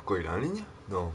Pourquoi il est en ligne? Non.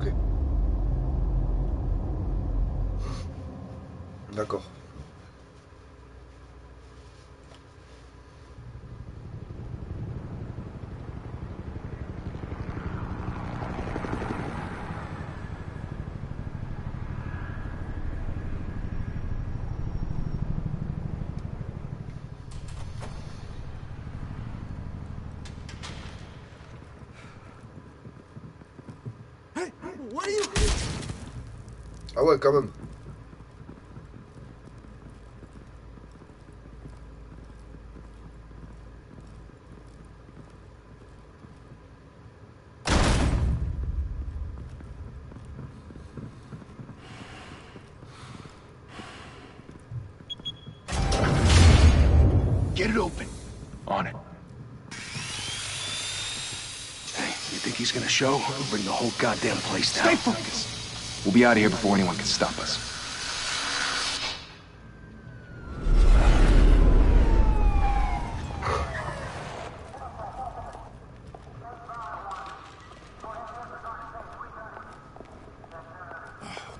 Ok. D'accord. What are you... Ah ouais, quand même. Get it open. On it. Hey, you think he's gonna show? We'll bring the whole goddamn place down. Stay focused. We'll be out of here before anyone can stop us.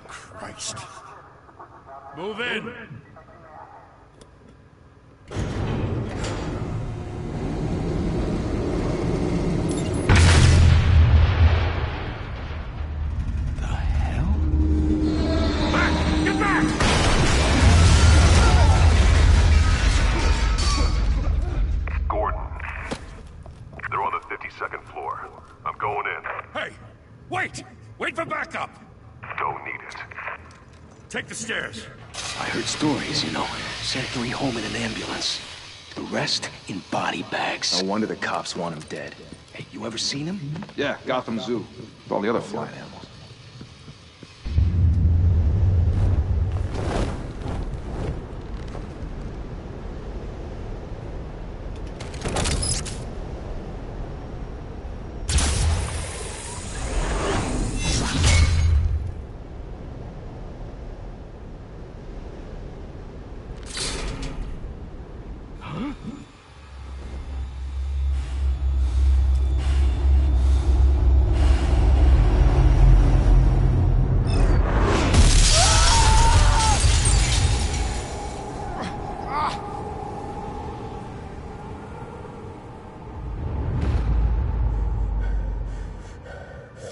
Christ. Move in! The hell? Back! Get back! Gordon. They're on the 52nd floor. I'm going in. Hey! Wait! Wait for backup! Don't need it. Take the stairs. I heard stories, you know. Sent 3 home in an ambulance. The rest in body bags. No wonder the cops want him dead. Hey, you ever seen him? Yeah, Gotham Zoo. With all the other flying animals.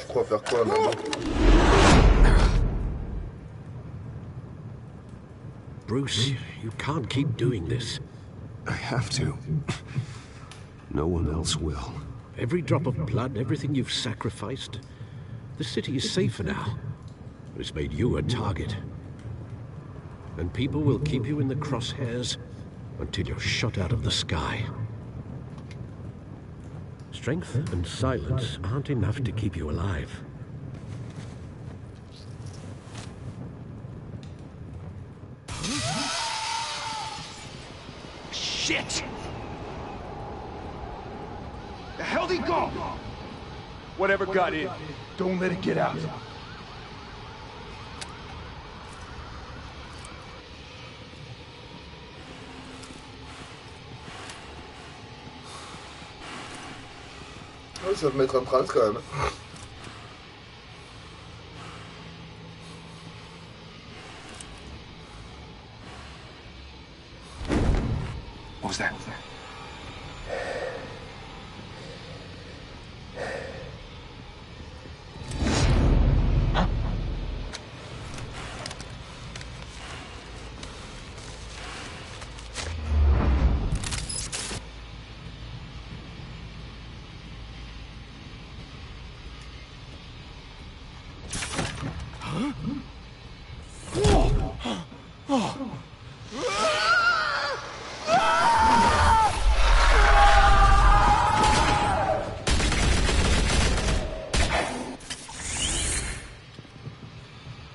crois faire quoi maintenant? Bruce, you can't keep doing this. I have to. No one else will. Every drop of blood, everything you've sacrificed. The city is safer now. It's made you a target. And people will keep you in the crosshairs until you're shot out of the sky. Strength and silence aren't enough to keep you alive. Shit! The hell'd he go? Whatever got in, don't let it get out. Ouais, ça va me mettre un prince quand même. What was that?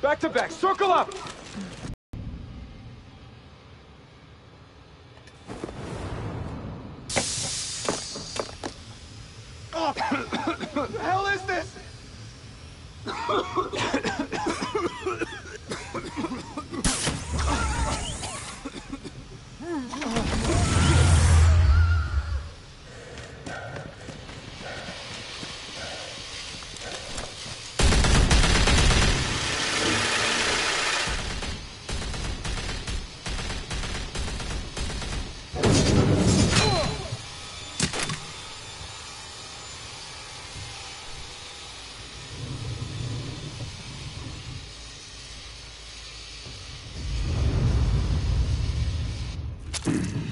Back to back, circle up! Oh, what the hell is this?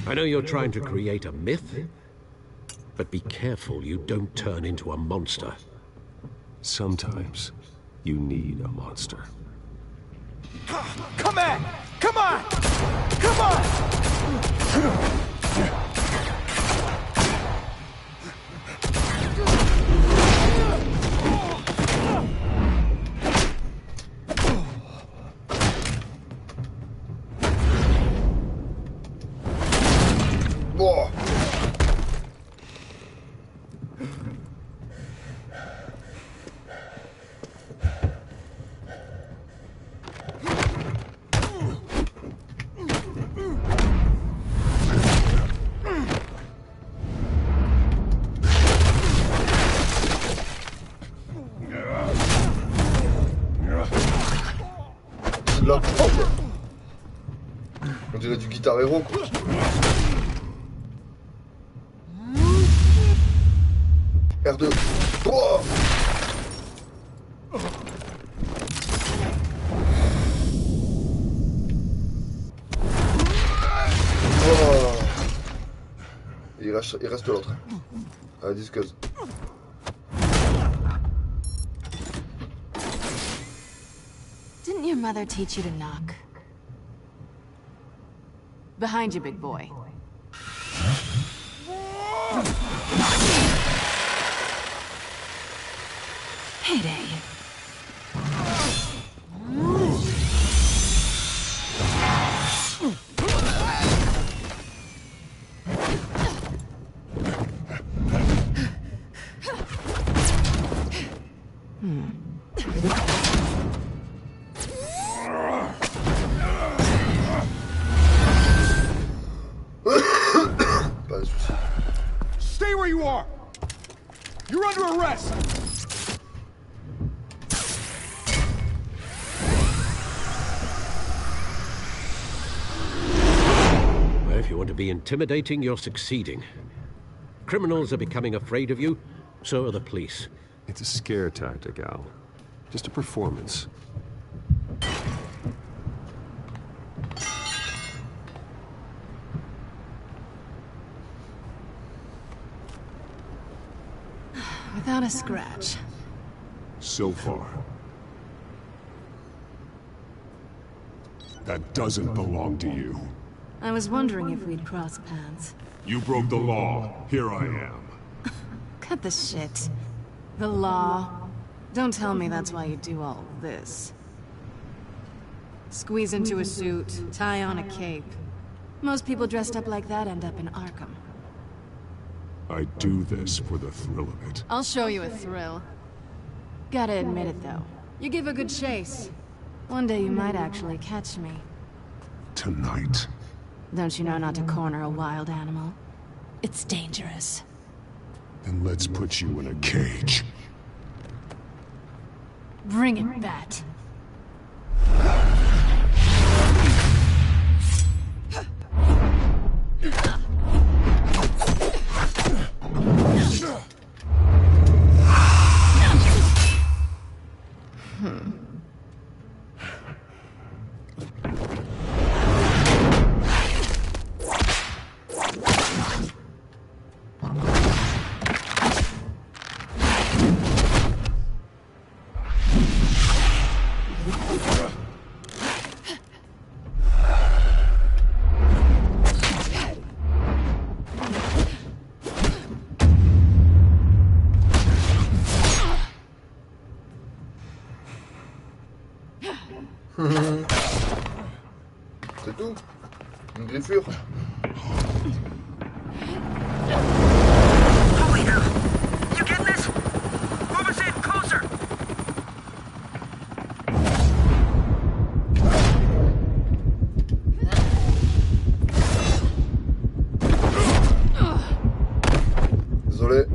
I know you're trying to create a myth, but be careful you don't turn into a monster. Sometimes you need a monster. Come on! Come on! Come on! Bon. C'est de la prod. On dirait du Guitar Hero quoi. R2. Oh, oh. Il reste l'autre. Ah, disqueuse. Didn't your mother teach you to knock? Behind you, big boy. Payday. Pas de soucis. Stay where you are! You're under arrest! Well, if you want to be intimidating, you're succeeding. Criminals are becoming afraid of you, so are the police. It's a scare tactic, Al. Just a performance. Without a scratch. So far. That doesn't belong to you. I was wondering if we'd cross paths. You broke the law. Here I am. Cut the shit. The law. Don't tell me that's why you do all this. Squeeze into a suit, tie on a cape. Most people dressed up like that end up in Arkham. I do this for the thrill of it. I'll show you a thrill. Gotta admit it, though. You give a good chase. One day you might actually catch me. Tonight. Don't you know not to corner a wild animal? It's dangerous. Then let's put you in a cage. Bring it, Bat. C'est tout. Une griffure. Holy hell! You getting this? Move us in closer! Désolé.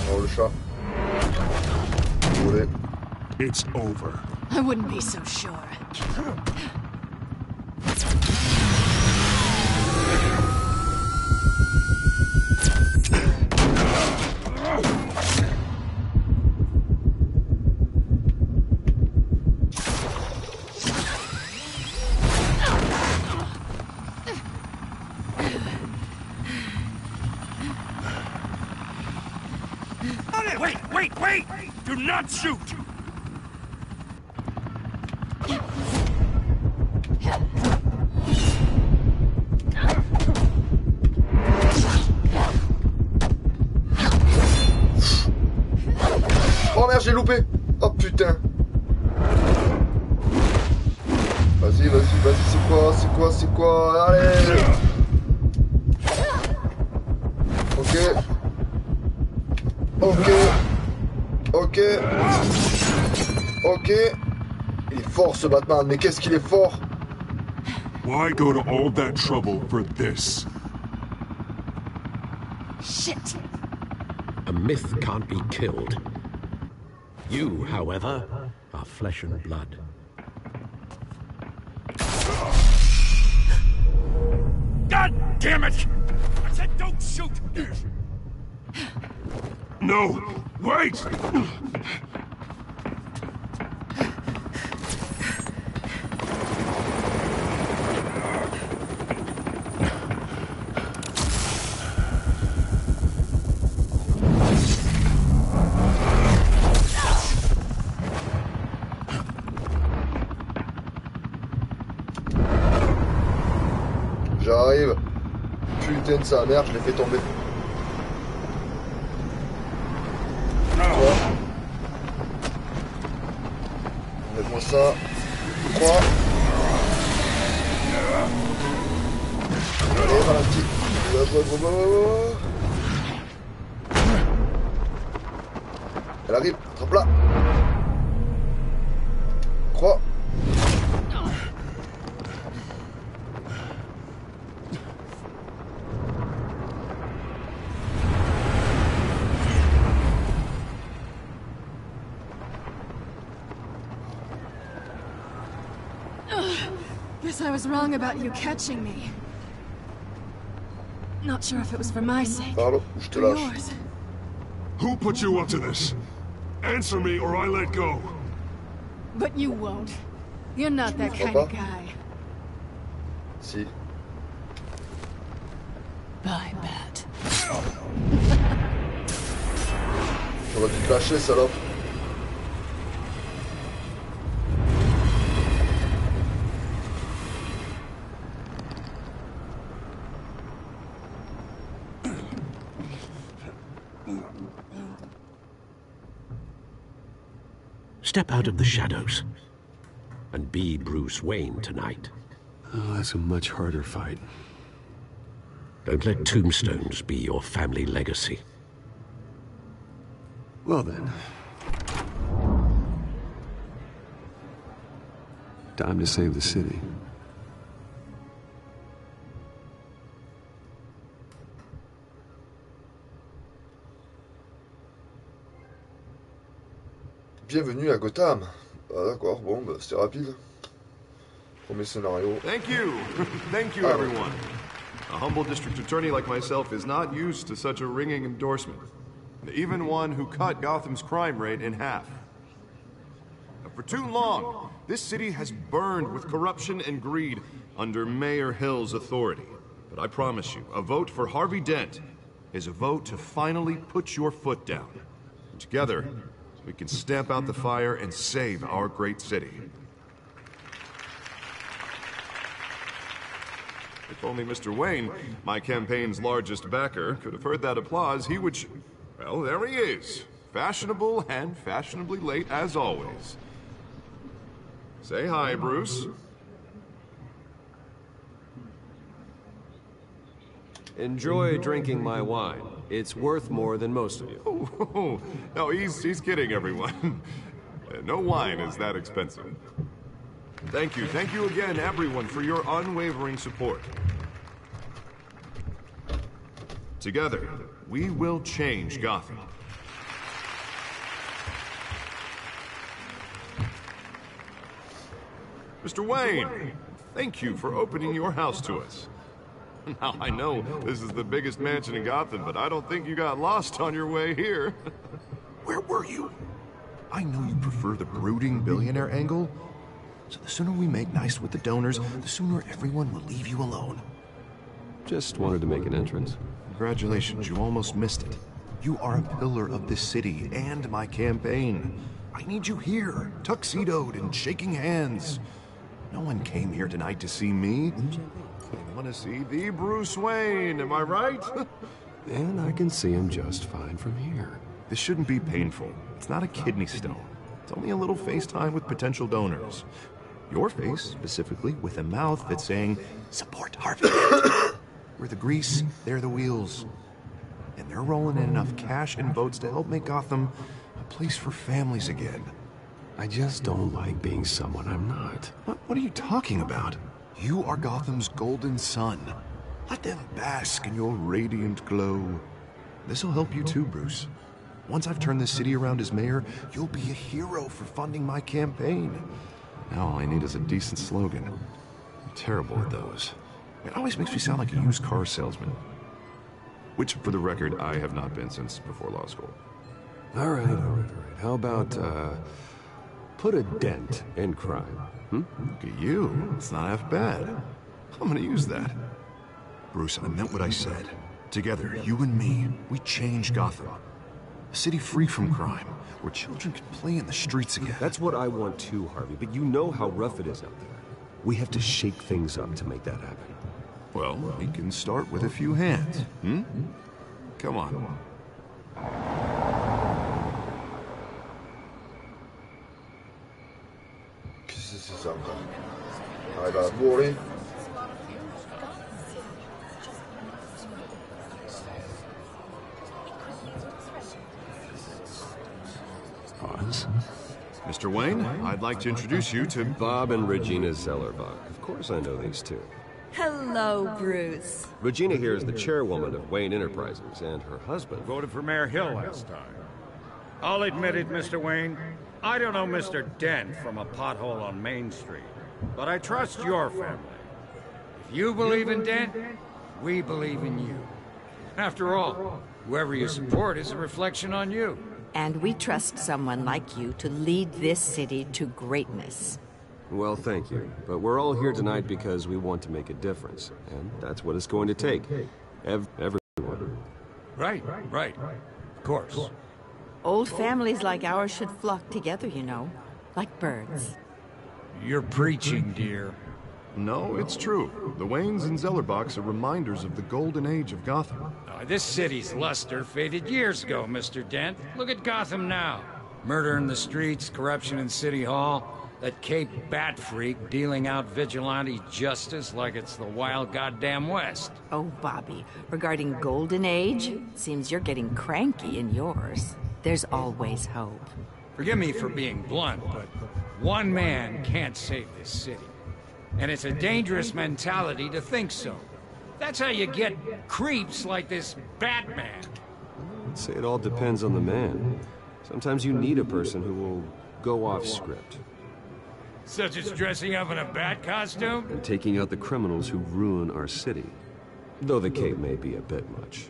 Oh, le chat. Désolé. It's over. I wouldn't be so sure. Wait! Do not shoot! Oh merde, j'ai loupé. Oh putain. Vas-y, c'est quoi? Allez. Ok. Il est fort ce Batman, mais qu'est-ce qu'il est fort. Why go to all that trouble for this? Shit! A myth can't be killed. You, however, are flesh and blood. God damn it! I said don't shoot! No! Wait! J'arrive. Putain de sa mère, je l'ai fait tomber. Mets-moi ça. 3. Allez, ralenti. Elle arrive, attrape-la. 3. Guess I was wrong about you catching me. Not sure if it was for my sake. Parle, ou je te Or lâche. yours. Who put you up to this? Answer me or I let go. But you won't. You're not that kind of guy. Si. Bye, Bat. J'aurais dû te lâcher, salope. Step out of the shadows and be Bruce Wayne tonight. Oh, that's a much harder fight. Don't let tombstones be your family legacy. Well then. Time to save the city. Bienvenue à Gotham. Ah, d'accord, bon, bah, c'était rapide. Premier scénario. Thank you. Thank you, everyone. A humble district attorney like myself is not used to such a ringing endorsement. Even one who cut Gotham's crime rate in half. For too long, this city has burned with corruption and greed under Mayor Hill's authority. But I promise you, a vote for Harvey Dent is a vote to finally put your foot down. Together, we can stamp out the fire and save our great city. If only Mr. Wayne, my campaign's largest backer, could have heard that applause, he would... Well, there he is. Fashionable and fashionably late as always. Say hi, Bruce. Enjoy drinking my wine. It's worth more than most of you. Oh, no, he's kidding, everyone. No wine is that expensive. Thank you again, everyone, for your unwavering support. Together, we will change Gotham. Mr. Wayne, thank you for opening your house to us. Now, I know this is the biggest mansion in Gotham, but I don't think you got lost on your way here. Where were you? I know you prefer the brooding billionaire angle, so the sooner we make nice with the donors, the sooner everyone will leave you alone. Just wanted to make an entrance. Congratulations, you almost missed it. You are a pillar of this city and my campaign. I need you here, tuxedoed and shaking hands. No one came here tonight to see me. They want to see the Bruce Wayne, am I right? And I can see him just fine from here. This shouldn't be painful. It's not a kidney stone. It's only a little FaceTime with potential donors. Your face, specifically, with a mouth that's saying, support Harvey Dent. We're the grease, they're the wheels. And they're rolling in enough cash and votes to help make Gotham a place for families again. I just don't like being someone I'm not. What are you talking about? You are Gotham's golden sun. Let them bask in your radiant glow. This'll help you too, Bruce. Once I've turned this city around as mayor, you'll be a hero for funding my campaign. Now all I need is a decent slogan. I'm terrible at those. It always makes me sound like a used car salesman. Which, for the record, I have not been since before law school. All right. How about, put a dent in crime? Look at you. It's not half bad. I'm gonna use that. Bruce, I meant what I said. Together, you and me, we change Gotham. A city free from crime, where children can play in the streets again. That's what I want too, Harvey, but you know how rough it is out there. We have to shake things up to make that happen. Well, we can start with a few hands, Come on. Qu'est-ce que c'est ça encore? Ah, il va bourrer. Pause. Mr. Wayne, I'd like to introduce you to Bob and Regina Zellerbach. Of course I know these two. Hello, Bruce. Regina here is the chairwoman of Wayne Enterprises, and her husband... Voted for Mayor Hill last time. I'll admit it, Mr. Wayne. I don't know Mr. Dent from a pothole on Main Street, but I trust your family. If you believe in Dent, We believe in you. After all, whoever you support is a reflection on you. And we trust someone like you to lead this city to greatness. Well, thank you. But we're all here tonight because we want to make a difference. And that's what it's going to take. Everyone. Right. Of course. Old families like ours should flock together, you know. Like birds. You're preaching, dear. No, it's true. The Waynes and Zellerbachs are reminders of the golden age of Gotham. This city's luster faded years ago, Mr. Dent. Look at Gotham now. Murder in the streets, corruption in City Hall, that Cape Bat freak dealing out vigilante justice like it's the wild goddamn West. Oh, Bobby, regarding Golden Age, seems you're getting cranky in yours. There's always hope. Forgive me for being blunt, but one man can't save this city. And it's a dangerous mentality to think so. That's how you get creeps like this Batman. I'd say it all depends on the man. Sometimes you need a person who will go off script. Such as dressing up in a bat costume? And taking out the criminals who ruin our city. Though the cape may be a bit much.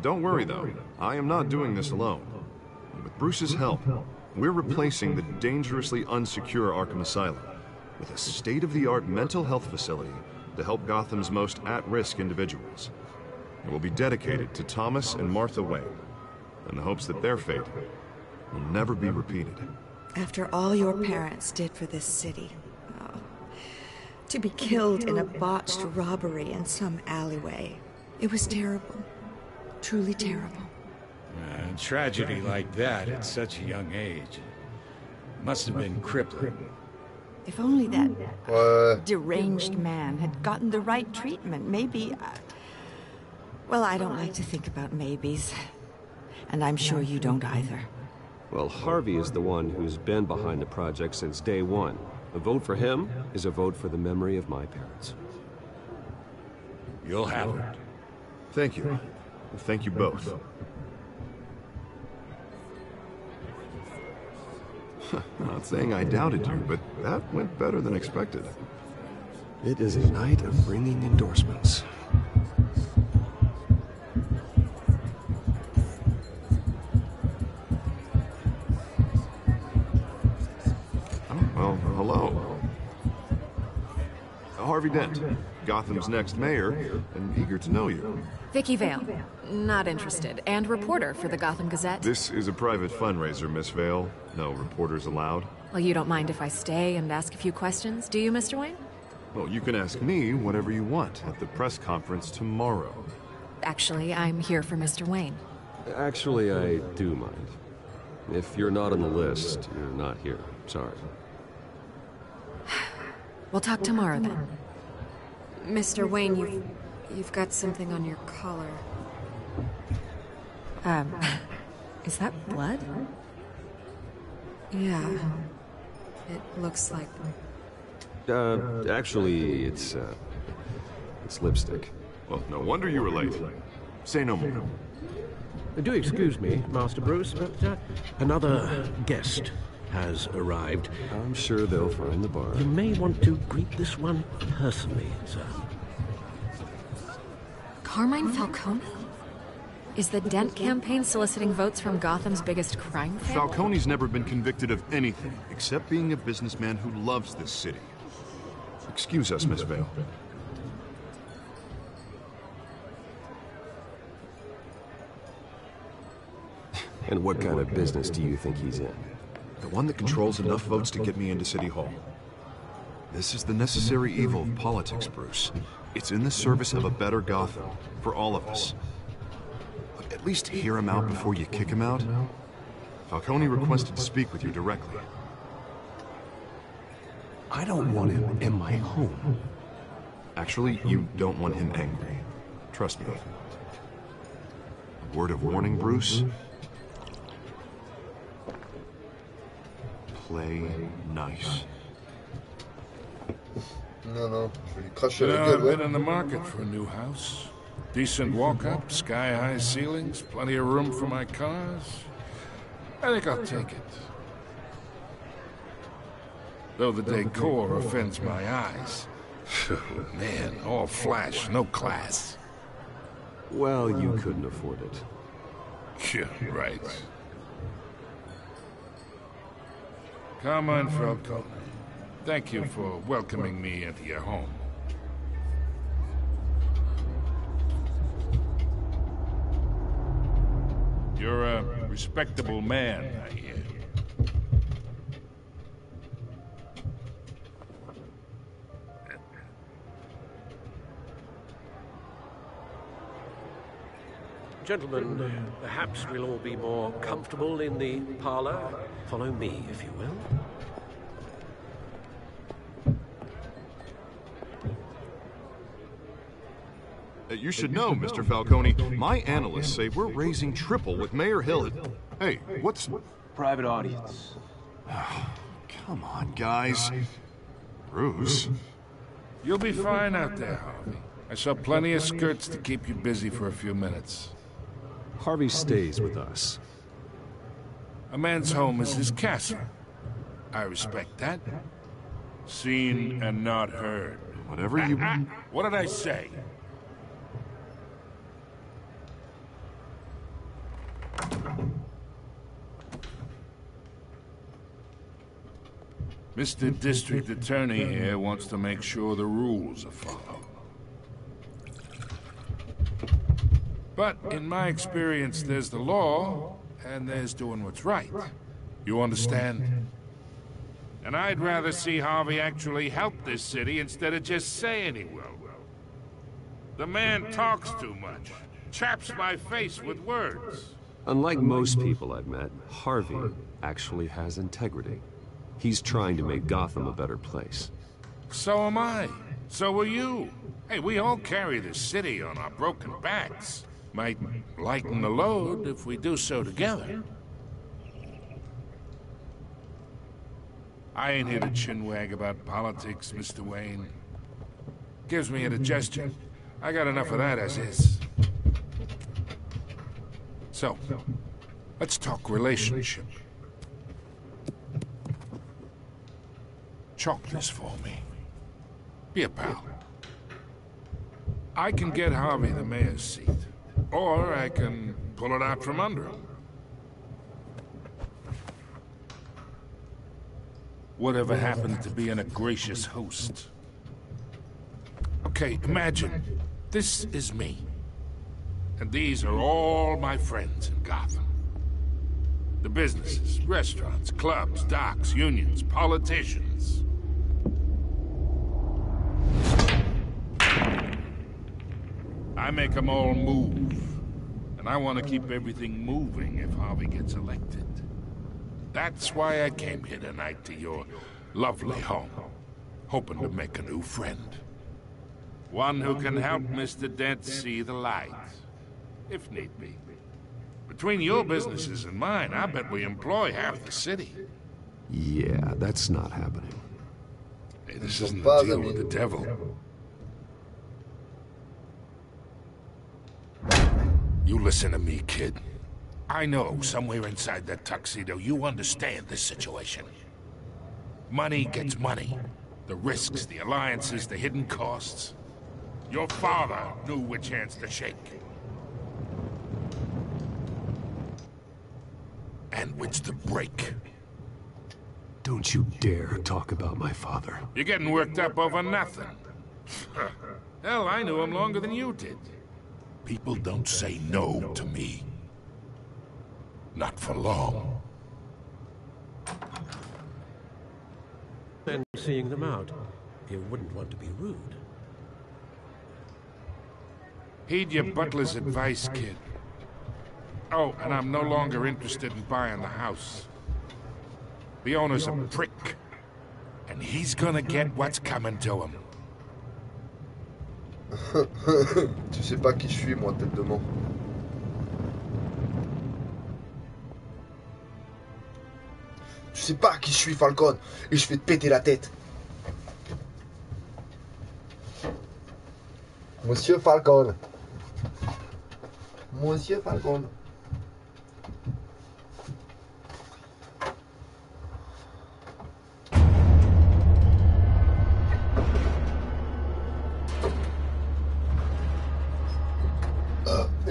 Don't worry, though. I am not doing this alone. With Bruce's help, we're replacing the dangerously unsecure Arkham Asylum with a state-of-the-art mental health facility to help Gotham's most at-risk individuals. It will be dedicated to Thomas and Martha Wayne, in the hopes that their fate will never be repeated. After all your parents did for this city, to be killed in a botched robbery in some alleyway, it was terrible. Truly terrible. A tragedy like that at such a young age must have been crippling. If only that deranged man had gotten the right treatment, maybe... well, I don't like to think about maybes. And I'm sure you don't either. Well, Harvey is the one who's been behind the project since day one. A vote for him is a vote for the memory of my parents. You'll have it. Thank you. Thank you both. Not saying I doubted you, but that went better than expected. It is a night of ringing endorsements. Oh, well, hello. Harvey Dent, Gotham's next mayor, and eager to know you. Vicky Vale. Not interested. And reporter for the Gotham Gazette. This is a private fundraiser, Miss Vale. No reporters allowed. Well, you don't mind if I stay and ask a few questions, do you, Mr. Wayne? Well, you can ask me whatever you want at the press conference tomorrow. Actually, I'm here for Mr. Wayne. Actually, I do mind. If you're not on the list, you're not here. Sorry. We'll talk tomorrow, then. Mr. Wayne, you've got something on your collar. Is that blood? Yeah. It looks like... Actually, it's lipstick. Well, no wonder you were late. Say no more. Do excuse me, Master Bruce, but another guest has arrived. I'm sure they'll find the bar. You may want to greet this one personally, sir. Carmine Falcone? Is the Dent campaign soliciting votes from Gotham's biggest crime family? Falcone's never been convicted of anything except being a businessman who loves this city. Excuse us, Miss Vale. And what kind of business do you think he's in? The one that controls enough votes to get me into City Hall. This is the necessary evil of politics, Bruce. It's in the service of a better Gotham, for all of us. But at least hear him out before you kick him out. Falcone requested to speak with you directly. I don't want him in my home. Actually, you don't want him angry. Trust me. A word of warning, Bruce. Play nice. Non, je vais lui cracher la I've gueule, been in the market for a new house. Decent walk-up, sky-high ceilings, plenty of room for my cars. I think I'll take it. Though the decor offends my eyes. Man, all flash, no class. Well, you couldn't afford it. Yeah, right. Carmine Falcone, thank you for welcoming me into your home. You're a respectable man, I hear. Gentlemen, perhaps we'll all be more comfortable in the parlor. Follow me, if you will. You should know, Mr. Falcone, my analysts say we're raising triple with Mayor Hill. Hey, what's... Private audience. Come on, guys. Bruce. You'll be fine out there, Harvey. I saw plenty of skirts to keep you busy for a few minutes. Harvey stays with us. A man's home is his castle. I respect that. Seen and not heard. Whatever you... What did I say? Mr. District Attorney here wants to make sure the rules are followed. But in my experience, there's the law, and there's doing what's right. You understand? And I'd rather see Harvey actually help this city instead of just saying he will. The man talks too much, chaps my face with words. Unlike most people I've met, Harvey actually has integrity. He's trying to make Gotham a better place. So am I. So are you. Hey, we all carry this city on our broken backs. Might lighten the load if we do so together. I ain't here to chinwag about politics, Mr. Wayne. Gives me indigestion. I got enough of that as is. So, let's talk relationship. Chalk this for me. Be a pal. I can get Harvey the mayor's seat, or I can pull it out from under him. Whatever happened to being a gracious host? Okay, imagine, this is me. And these are all my friends in Gotham. The businesses, restaurants, clubs, docks, unions, politicians. I make them all move. And I want to keep everything moving if Harvey gets elected. That's why I came here tonight to your lovely home, hoping to make a new friend. One who can help Mr. Dent see the light, if need be. Between your businesses and mine, I bet we employ half the city. Yeah, that's not happening. Hey, this isn't a deal with the devil. You listen to me, kid. I know somewhere inside that tuxedo you understand this situation. Money gets money. The risks, the alliances, the hidden costs. Your father knew which hands to shake. And which to break. Don't you dare talk about my father. You're getting worked up over nothing. Hell, I knew him longer than you did. People don't say no to me. Not for long. And seeing them out, you wouldn't want to be rude. Heed your butler's advice, kid. Oh, and I'm no longer interested in buying the house. The owner's a prick. And he's gonna get what's coming to him. Tu sais pas qui je suis, moi, tête de mort. Tu sais pas qui je suis, Falcone, et je vais te péter la tête. Monsieur Falcone. Monsieur Falcone.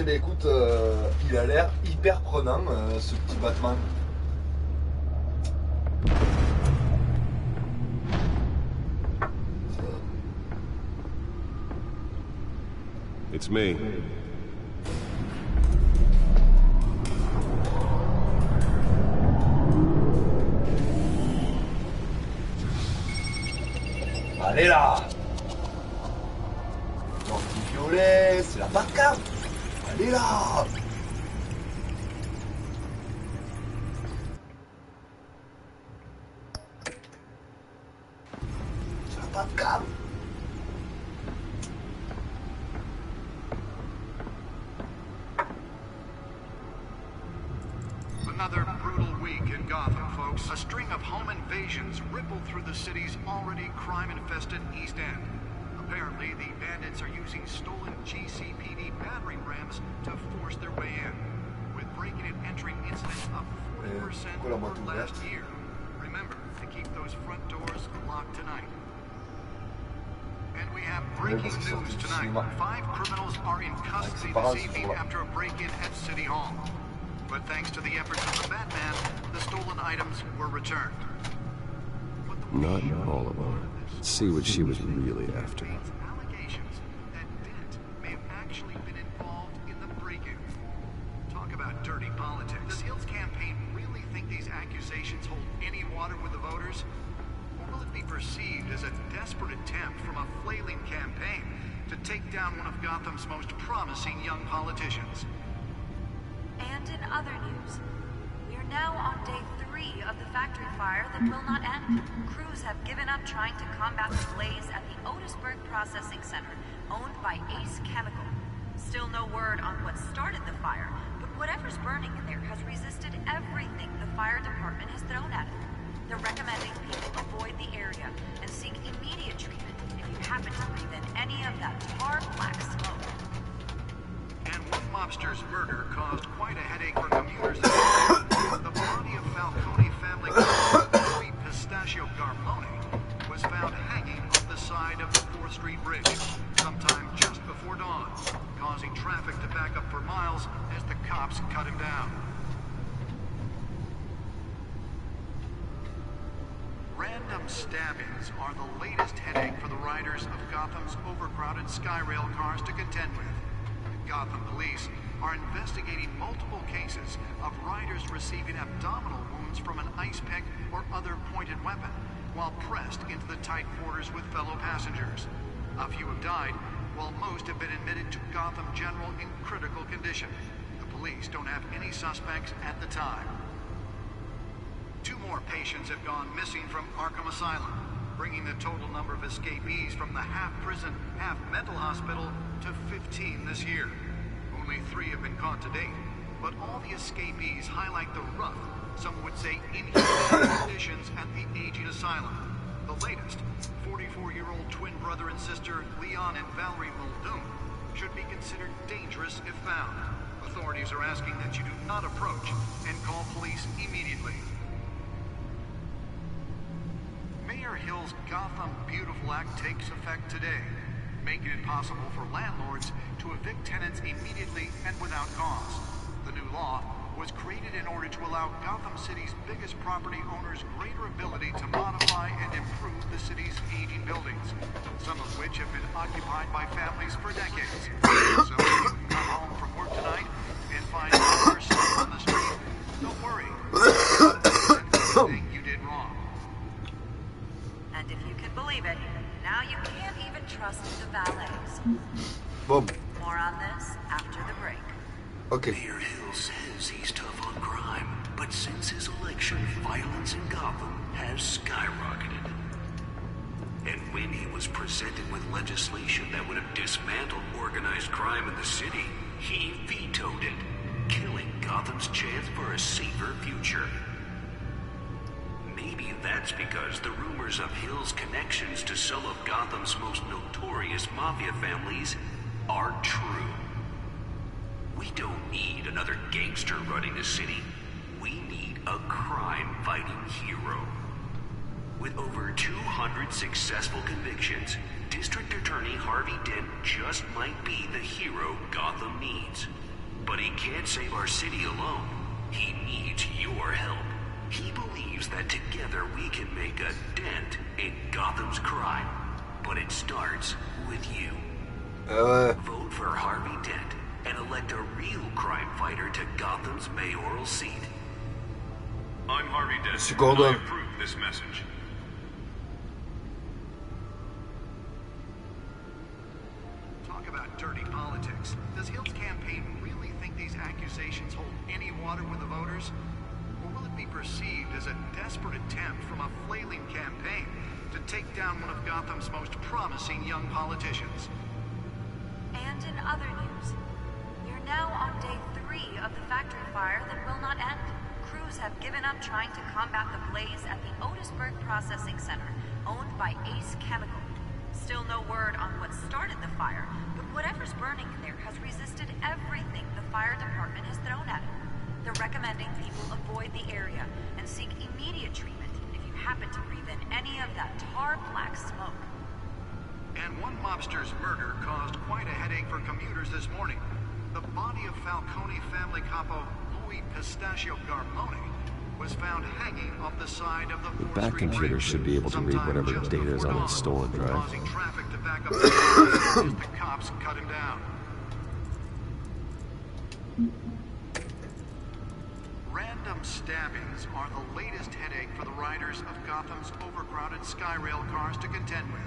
ben écoute, il a l'air hyper prenant, ce petit Batman. It's me. Allez là! Violet, c'est la Batcave! Allez là! C'est la Batcave! Another brutal week in Gotham, folks. A string of home invasions rippled through the city's already crime-infested East End. Apparently, the bandits are using stolen GCPD battering rams to force their way in, with breaking and entering incidents up 40% over last year. Remember to keep those front doors locked tonight. And we have breaking news tonight. 5 criminals are in custody this evening after a break-in at City Hall. But thanks to the efforts of the Batman, the stolen items were returned. Not all of them. Let's see what she was really after. Allegations that Dent may have actually been involved in the break-in. Talk about dirty politics. Does Hill's campaign really think these accusations hold any water with the voters? Or will it be perceived as a desperate attempt from a flailing campaign to take down one of Gotham's most promising young politicians? And in other news, we are now on day 3 of the factory fire that will not end. Crews have given up trying to combat the blaze at the Otisburg Processing Center, owned by Ace Chemical. Still no word on what started the fire, but whatever's burning in there has resisted everything the fire department has thrown at it. They're recommending people avoid the area and seek immediate treatment if you happen to breathe in any of that tar black smoke. And one mobster's murder caused quite a headache for commuters. The body of Falcone family Louis Pistachio Garmone was found hanging off the side of the 4th Street Bridge sometime just before dawn, causing traffic to back up for miles as the cops cut him down. Random stabbings are the latest headache for the riders of Gotham's overcrowded Skyrail cars to contend with. Gotham police are investigating multiple cases of riders receiving abdominal wounds from an ice pick or other pointed weapon while pressed into the tight quarters with fellow passengers. A few have died, while most have been admitted to Gotham General in critical condition. The police don't have any suspects at the time. 2 more patients have gone missing from Arkham Asylum, bringing the total number of escapees from the half-prison, half-mental hospital to 15 this year. Only 3 have been caught to date, but all the escapees highlight the rough, some would say inhumane conditions at the aging asylum. The latest, 44-year-old twin brother and sister Leon and Valerie Muldoon, should be considered dangerous if found. Authorities are asking that you do not approach and call police immediately. Mayor Hill's Gotham Beautiful Act takes effect today, making it possible for landlords to evict tenants immediately and without cause. The new law was created in order to allow Gotham City's biggest property owners greater ability to modify and improve the city's aging buildings, some of which have been occupied by families for decades. So if you come home from work tonight and find a person on the street, don't worry. Anything you did wrong. And if you can believe it, now you can't even trust the valets. Boom. More on this after the break. Okay. Mayor Hill says he's tough on crime, but since his election, violence in Gotham has skyrocketed. And when he was presented with legislation that would have dismantled organized crime in the city, he vetoed it, killing Gotham's chance for a safer future. Maybe that's because the rumors of Hill's connections to some of Gotham's most notorious mafia families are true. We don't need another gangster running the city. We need a crime-fighting hero. With over 200 successful convictions, District Attorney Harvey Dent just might be the hero Gotham needs. But he can't save our city alone. He needs your help. He believes that together we can make a dent in Gotham's crime. But it starts with you. Vote for Harvey Dent and elect a real crime fighter to Gotham's mayoral seat. I'm Harvey Dent. I approve this message. Talk about dirty politics. Does Hill's campaign really think these accusations hold any water with the voters? Or will it be perceived as a desperate attempt from a flailing campaign to take down one of Gotham's most promising young politicians? And in other news, we're now on day 3 of the factory fire that will not end. Crews have given up trying to combat the blaze at the Otisburg Processing Center, owned by Ace Chemical. Still no word on what started the fire, but whatever's burning in there has resisted everything the fire department has thrown at it. They're recommending people avoid the area and seek immediate treatment if you happen to breathe in any of that tar black smoke. And one mobster's murder caused quite a headache for commuters this morning. The body of Falcone family capo Louis Pistachio Garmone was found hanging off the side of the 4th The back computer should be able to read whatever data is on its stolen drive. Causing traffic to back up as the cops cut him down. Random stabbings are the latest headache for the riders of Gotham's overcrowded Skyrail cars to contend with.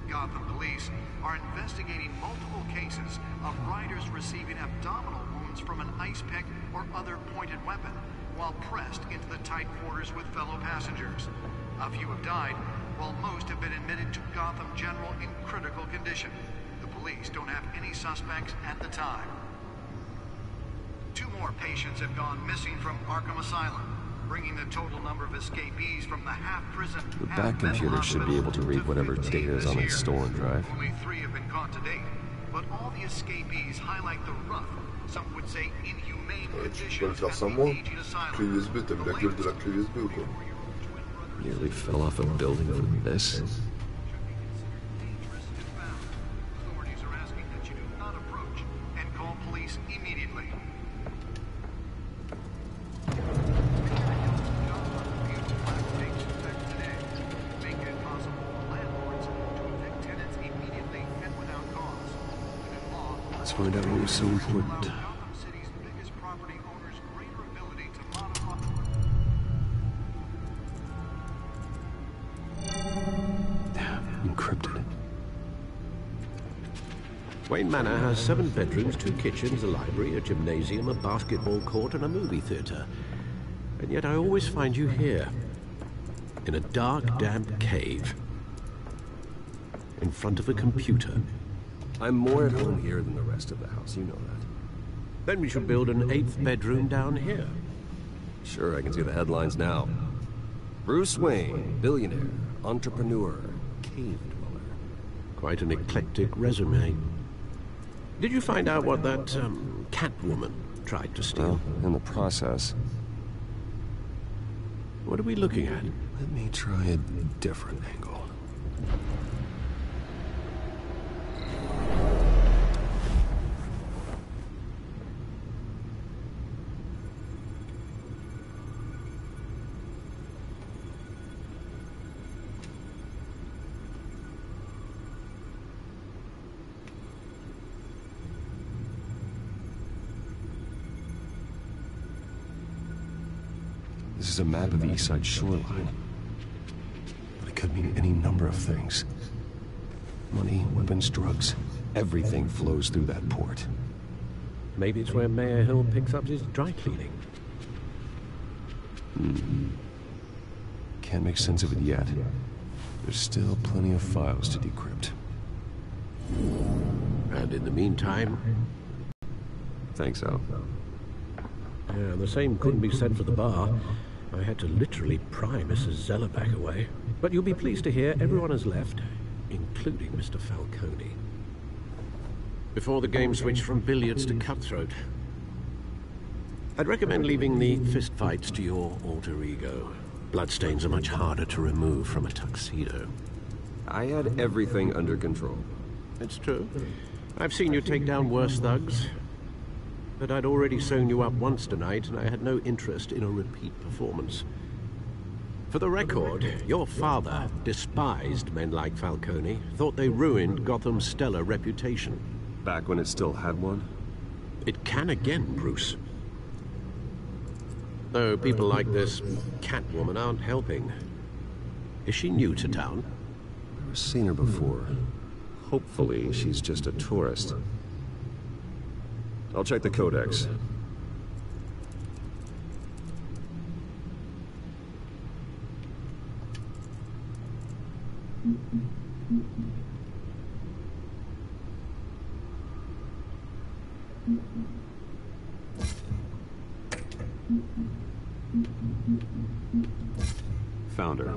Gotham police are investigating multiple cases of riders receiving abdominal wounds from an ice pick or other pointed weapon while pressed into the tight quarters with fellow passengers. A few have died, while most have been admitted to Gotham General in critical condition. The police don't have any suspects at the time. 2 more patients have gone missing from Arkham Asylum, bringing the total number of escapees from the half-prison, The back computer should be able to read whatever data is on its stolen drive. Only 3 have been caught to date, but all the escapees highlight the rough, some would say inhumane Tu peux le faire sans moi. Clé USB, t'as vu la gueule de la clé USB ou quoi? Nearly fell off a building for this. Authorities are asking that you do not approach and call police immediately. Let's find out what was so important. Encrypted. Wayne Manor has 7 bedrooms, 2 kitchens, a library, a gymnasium, a basketball court, and a movie theater. And yet I always find you here, in a dark, damp cave, in front of a computer. I'm more at home here than the rest of the house, you know that. Then we should build an 8th bedroom down here. Sure, I can see the headlines now. Bruce Wayne, billionaire, entrepreneur, cave dweller. Quite an eclectic resume. Did you find out what that, Catwoman tried to steal? Well, in the process. What are we looking at? Let me try a different angle. This is a map of the East Side shoreline. But it could mean any number of things. Money, weapons, drugs. Everything flows through that port. Maybe it's where Mayor Hill picks up his dry cleaning. Can't make sense of it yet. There's still plenty of files to decrypt. And in the meantime... Think so. Yeah, the same couldn't be said for the bar. I had to literally pry Mrs. Zellerback away. But you'll be pleased to hear everyone has left, including Mr. Falcone. Before the game switched from billiards to cutthroat. I'd recommend leaving the fistfights to your alter ego. Bloodstains are much harder to remove from a tuxedo. I had everything under control. It's true. I've seen you take down worse thugs. but I'd already sewn you up once tonight, and I had no interest in a repeat performance. For the record, your father despised men like Falcone, thought they ruined Gotham's stellar reputation. Back when it still had one? It can again, Bruce. Though people like this Catwoman aren't helping. Is she new to town? I've never seen her before. Hopefully, she's just a tourist. I'll check the codex. Found her.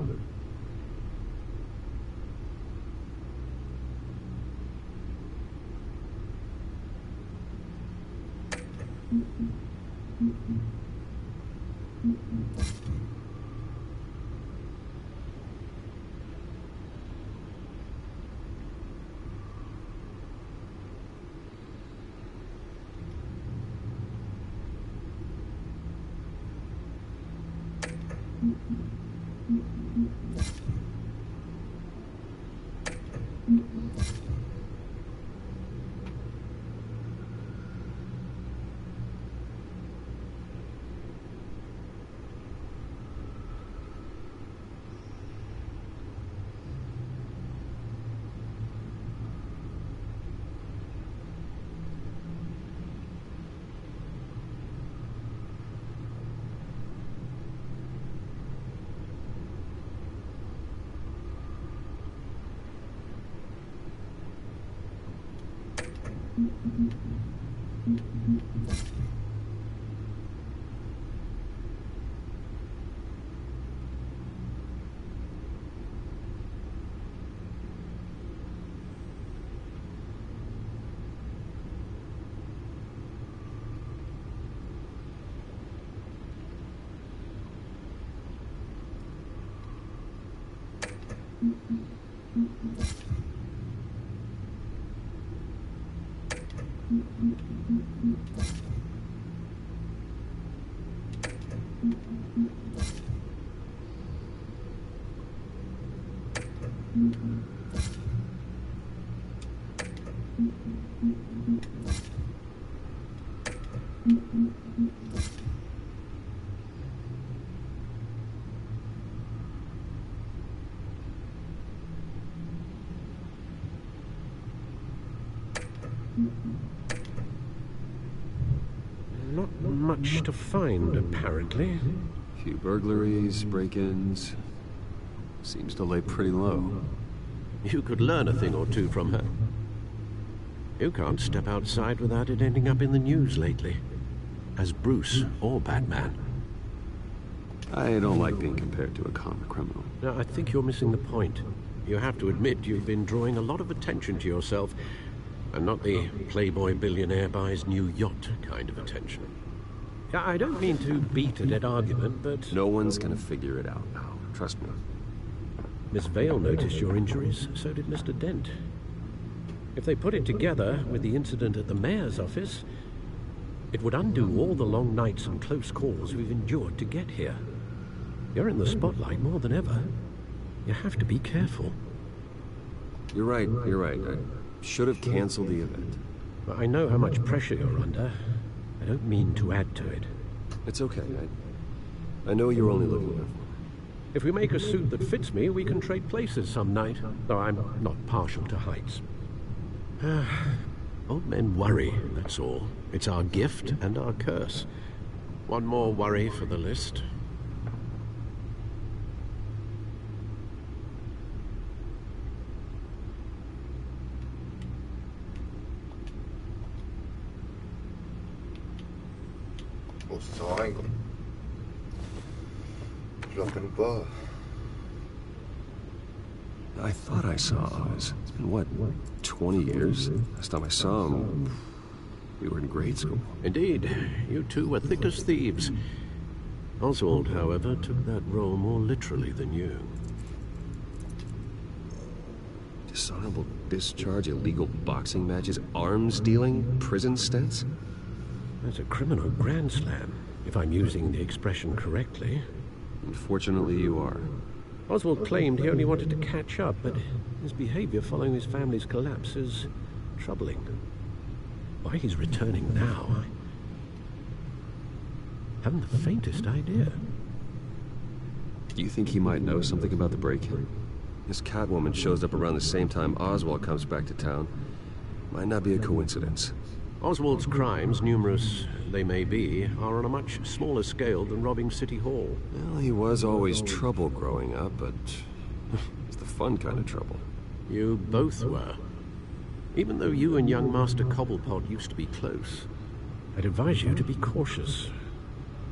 Not much to find, apparently. Few burglaries, break-ins. Seems to lay pretty low. You could learn a thing or two from her. You can't step outside without it ending up in the news lately. As Bruce or Batman. I don't like being compared to a common criminal. No, I think you're missing the point. You have to admit you've been drawing a lot of attention to yourself, and not the playboy billionaire buys new yacht kind of attention. I don't mean to beat a dead argument, but... No one's gonna figure it out now. Trust me. Miss Vale noticed your injuries, so did Mr. Dent. If they put it together with the incident at the mayor's office, it would undo all the long nights and close calls we've endured to get here. You're in the spotlight more than ever. You have to be careful. You're right. I should have canceled the event. I know how much pressure you're under. I don't mean to add to it. It's okay. I know you're only looking out for me. If we make a suit that fits me, we can trade places some night, though I'm not partial to heights. Old men worry, that's all. It's our gift and our curse. One more worry for the list. Bon, ça sert à rien, quoi. Je le reconnais pas. I thought I saw Oz. It's been, what, 20 years? Last time I saw him, we were in grade school. Indeed. You two were thick as thieves. Oswald, however, took that role more literally than you. Dishonorable discharge, illegal boxing matches, arms dealing, prison stints? That's a criminal grand slam, if I'm using the expression correctly. Unfortunately, you are. Oswald claimed he only wanted to catch up, but his behavior following his family's collapse is troubling. Why he's returning now, I haven't the faintest idea. Do you think he might know something about the break-in? This Catwoman shows up around the same time Oswald comes back to town. Might not be a coincidence. Oswald's crimes, numerous they may be, are on a much smaller scale than robbing City Hall. Well, he was always trouble growing up, but it's the fun kind of trouble. You both were. Even though you and young Master Cobblepot used to be close, I'd advise you to be cautious.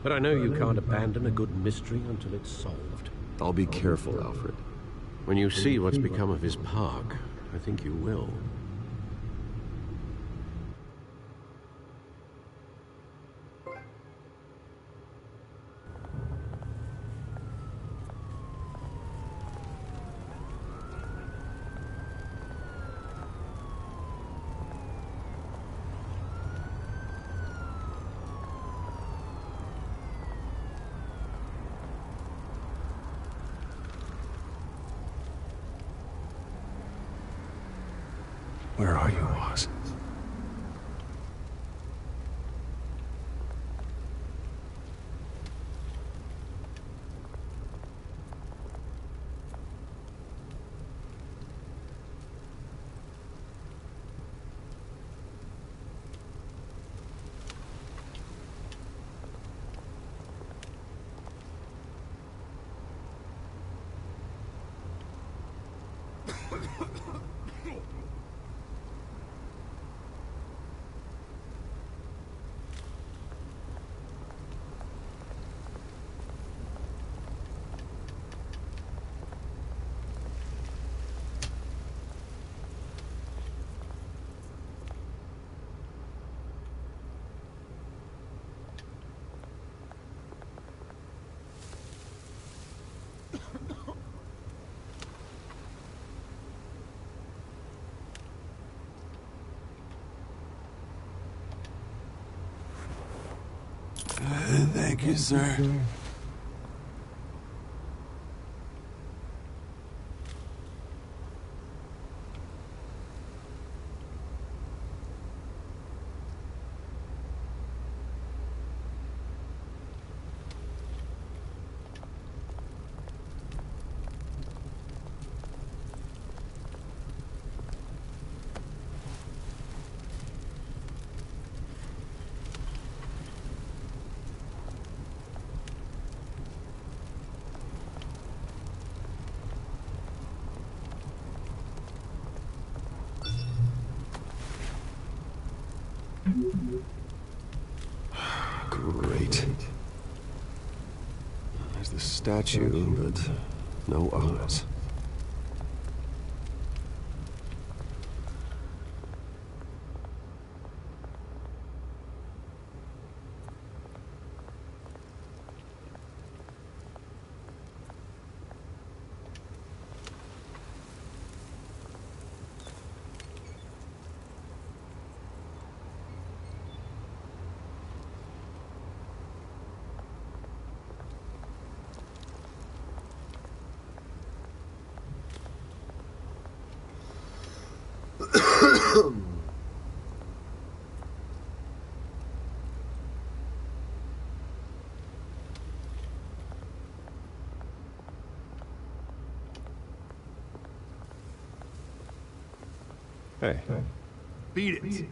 But I know you can't abandon a good mystery until it's solved. I'll be careful, Alfred. When you see what's become of his park, I think you will. Where are you, Oz? Thank you, sir. Great. There's the statue, but no Oz. Hey. Beat it.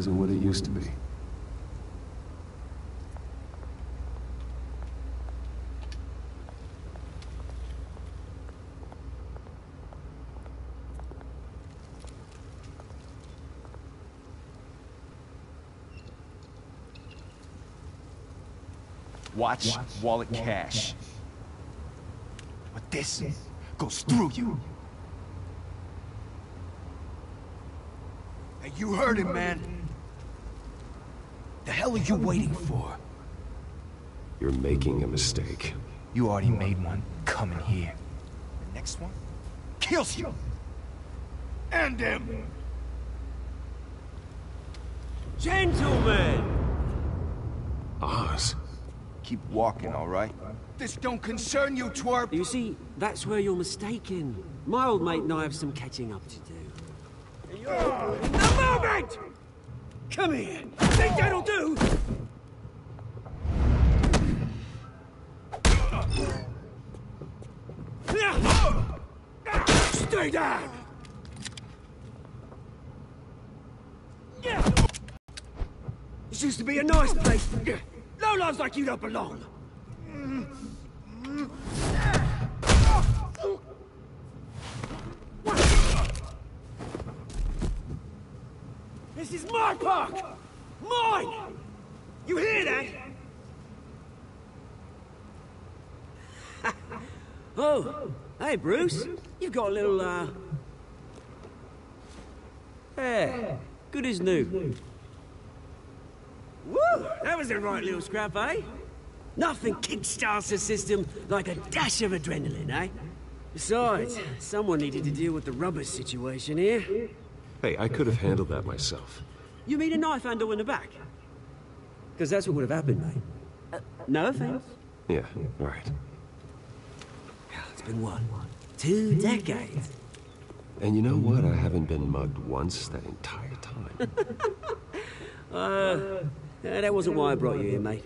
isn't what it used to be. Watch wallet cash. But this goes through you. Hey, you heard him, man. The hell are you waiting for? You're making a mistake. You already made one coming here. The next one kills you. And him. Gentlemen! Oz. Keep walking, all right? This don't concern you, twerp! You see, that's where you're mistaken. My old mate and I have some catching up to do. The moment! Come here! Think that'll do? Stay down! This used to be a nice place. Lowlifes like you don't belong. This is my park! Mine! You hear that? Oh, hey Bruce. You've got a little, yeah, good as new. Woo! That was a right little scrap, eh? Nothing kickstarts the system like a dash of adrenaline, eh? Besides, someone needed to deal with the rubber situation here. Hey, I could have handled that myself. You mean a knife handle in the back? Because that's what would have happened, mate. No offense. Yeah, right. It's been what? 2 decades? And you know what? I haven't been mugged once that entire time. That wasn't why I brought you here, mate.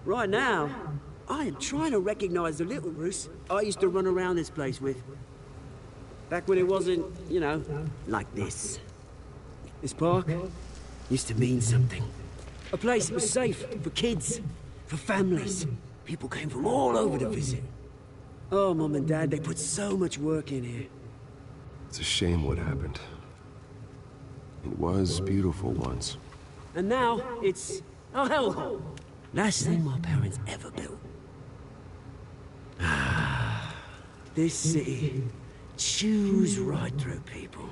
Right now, I am trying to recognize the little Bruce I used to run around this place with. Back when it wasn't, you know, like this. This park used to mean something. A place that was safe for kids, for families. People came from all over to visit. Oh, Mum and Dad, they put so much work in here. It's a shame what happened. It was beautiful once. And now, it's a hellhole. Last thing my parents ever built. This city chews right through people.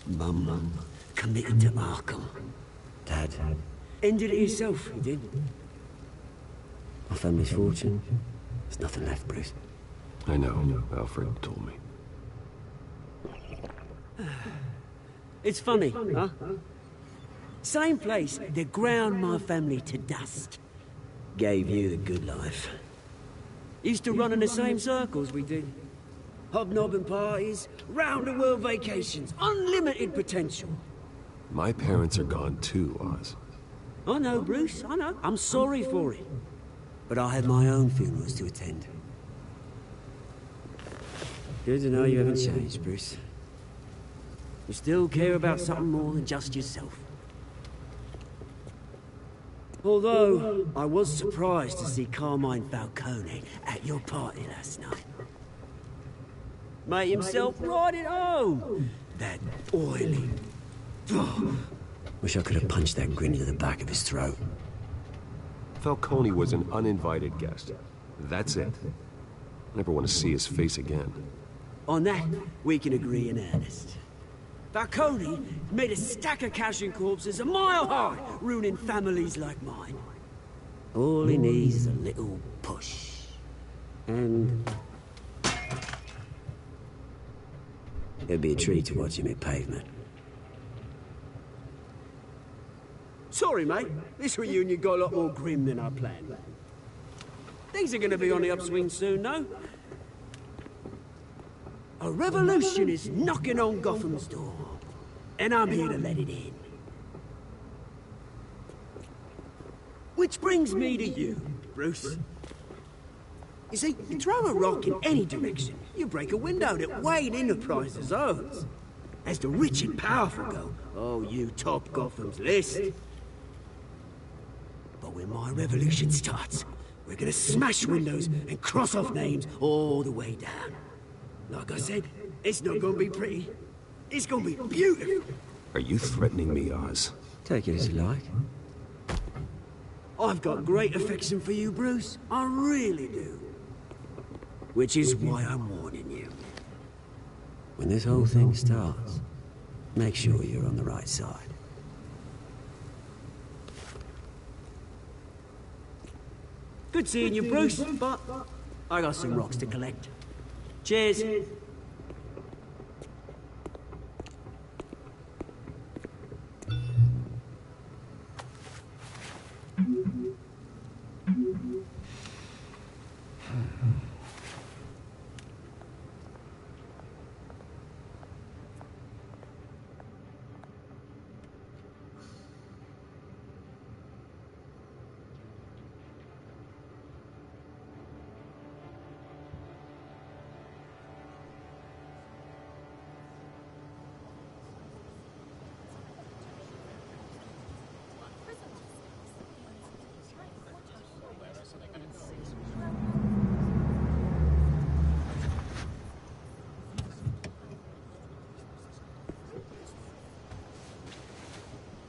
Mum committed to Arkham. Dad ended it himself, he did. My family's fortune. There's nothing left, Bruce. I know. Alfred told me. It's funny, huh? Same place that ground my family to dust. Gave you the good life. Used to run in the same circles we did. Hobnobbing parties, round-the-world vacations, unlimited potential. My parents are gone too, Oz. I know, Bruce, I know. I'm sorry for it. But I had my own funerals to attend. Good to know you haven't changed, Bruce. You still care about something more than just yourself. Although, I was surprised to see Carmine Falcone at your party last night. Made himself right at home. That oily... Oh, wish I could have punched that grin into the back of his throat. Falcone was an uninvited guest. That's it. Never want to see his face again. On that, we can agree in earnest. Falcone made a stack of cash and corpses a mile high, ruining families like mine. All he needs is a little push. And... it'd be a treat to watch him hit pavement. Sorry, mate. This reunion got a lot more grim than I planned. Things are gonna be on the upswing soon, no? A revolution is knocking on Gotham's door. And I'm here to let it in. Which brings me to you, Bruce. You see, you throw a rock in any direction, you break a window that Wayne Enterprises owns. As the rich and powerful go, oh, you top Gotham's list. But when my revolution starts, we're gonna smash windows and cross off names all the way down. Like I said, it's not gonna be pretty. It's gonna be beautiful. Are you threatening me, Oz? Take it as you like. I've got great affection for you, Bruce. I really do. Which is why I'm warning you. When this whole thing starts, make sure you're on the right side. Good seeing you, Bruce, but I got some rocks to collect. Cheers.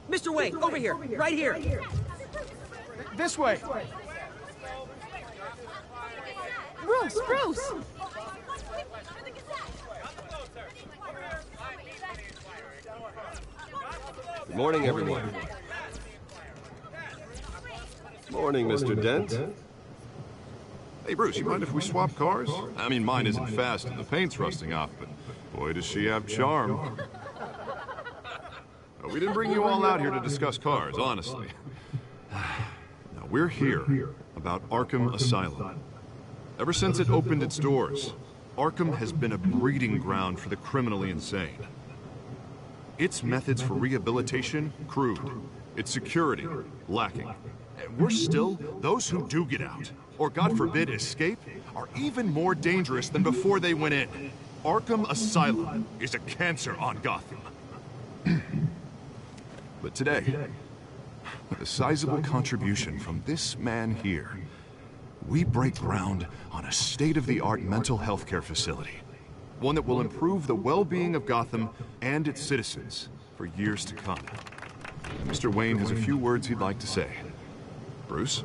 Mr. Wayne, over here, right here. This way. Bruce! Good morning, everyone. Morning, Mr. Dent. Hey, Bruce, you mind if we swap cars? I mean, mine isn't fast and the paint's rusting off, but boy, does she have charm. We didn't bring you all out here to discuss cars, honestly. Now, we're here about Arkham Asylum. Ever since it opened its doors, Arkham has been a breeding ground for the criminally insane. Its methods for rehabilitation, crude. Its security, lacking. And worse still, those who do get out, or God forbid escape, are even more dangerous than before they went in. Arkham Asylum is a cancer on Gotham. But today, with a sizable contribution from this man here, we break ground on a state-of-the-art mental health care facility. One that will improve the well-being of Gotham and its citizens for years to come. Mr. Wayne has a few words he'd like to say. Bruce?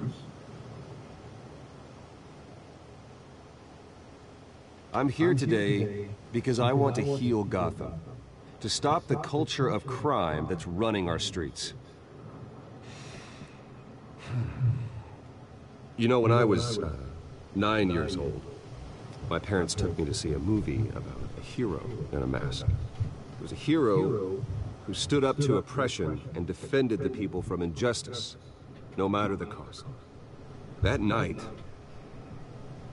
I'm here today because I want to heal Gotham. To stop the culture of crime that's running our streets. You know, when I was 9 years old, my parents took me to see a movie about a hero in a mask. It was a hero who stood up to oppression and defended the people from injustice, no matter the cost. That night,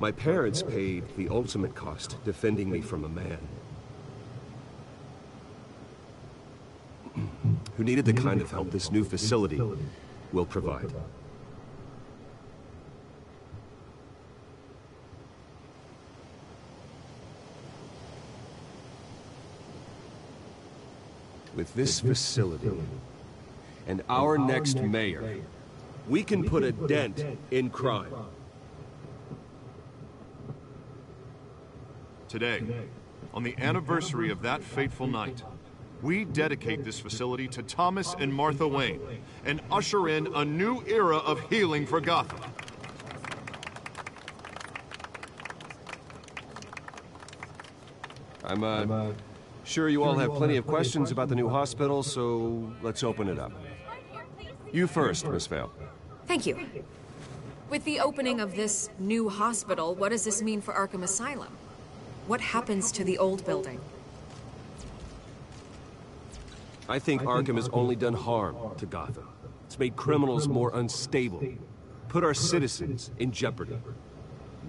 my parents paid the ultimate cost defending me from a man who needed the kind of help this new facility will provide. With this facility and our next mayor, we can put a dent in crime. Today, on the anniversary of that fateful night, we dedicate this facility to Thomas and Martha Wayne and usher in a new era of healing for Gotham. I'm sure you all have plenty of questions about the new hospital, so let's open it up. You first, Miss Vale. Thank you. With the opening of this new hospital, what does this mean for Arkham Asylum? What happens to the old building? I think Arkham has only done harm to Gotham. It's made criminals more unstable, put our citizens in jeopardy.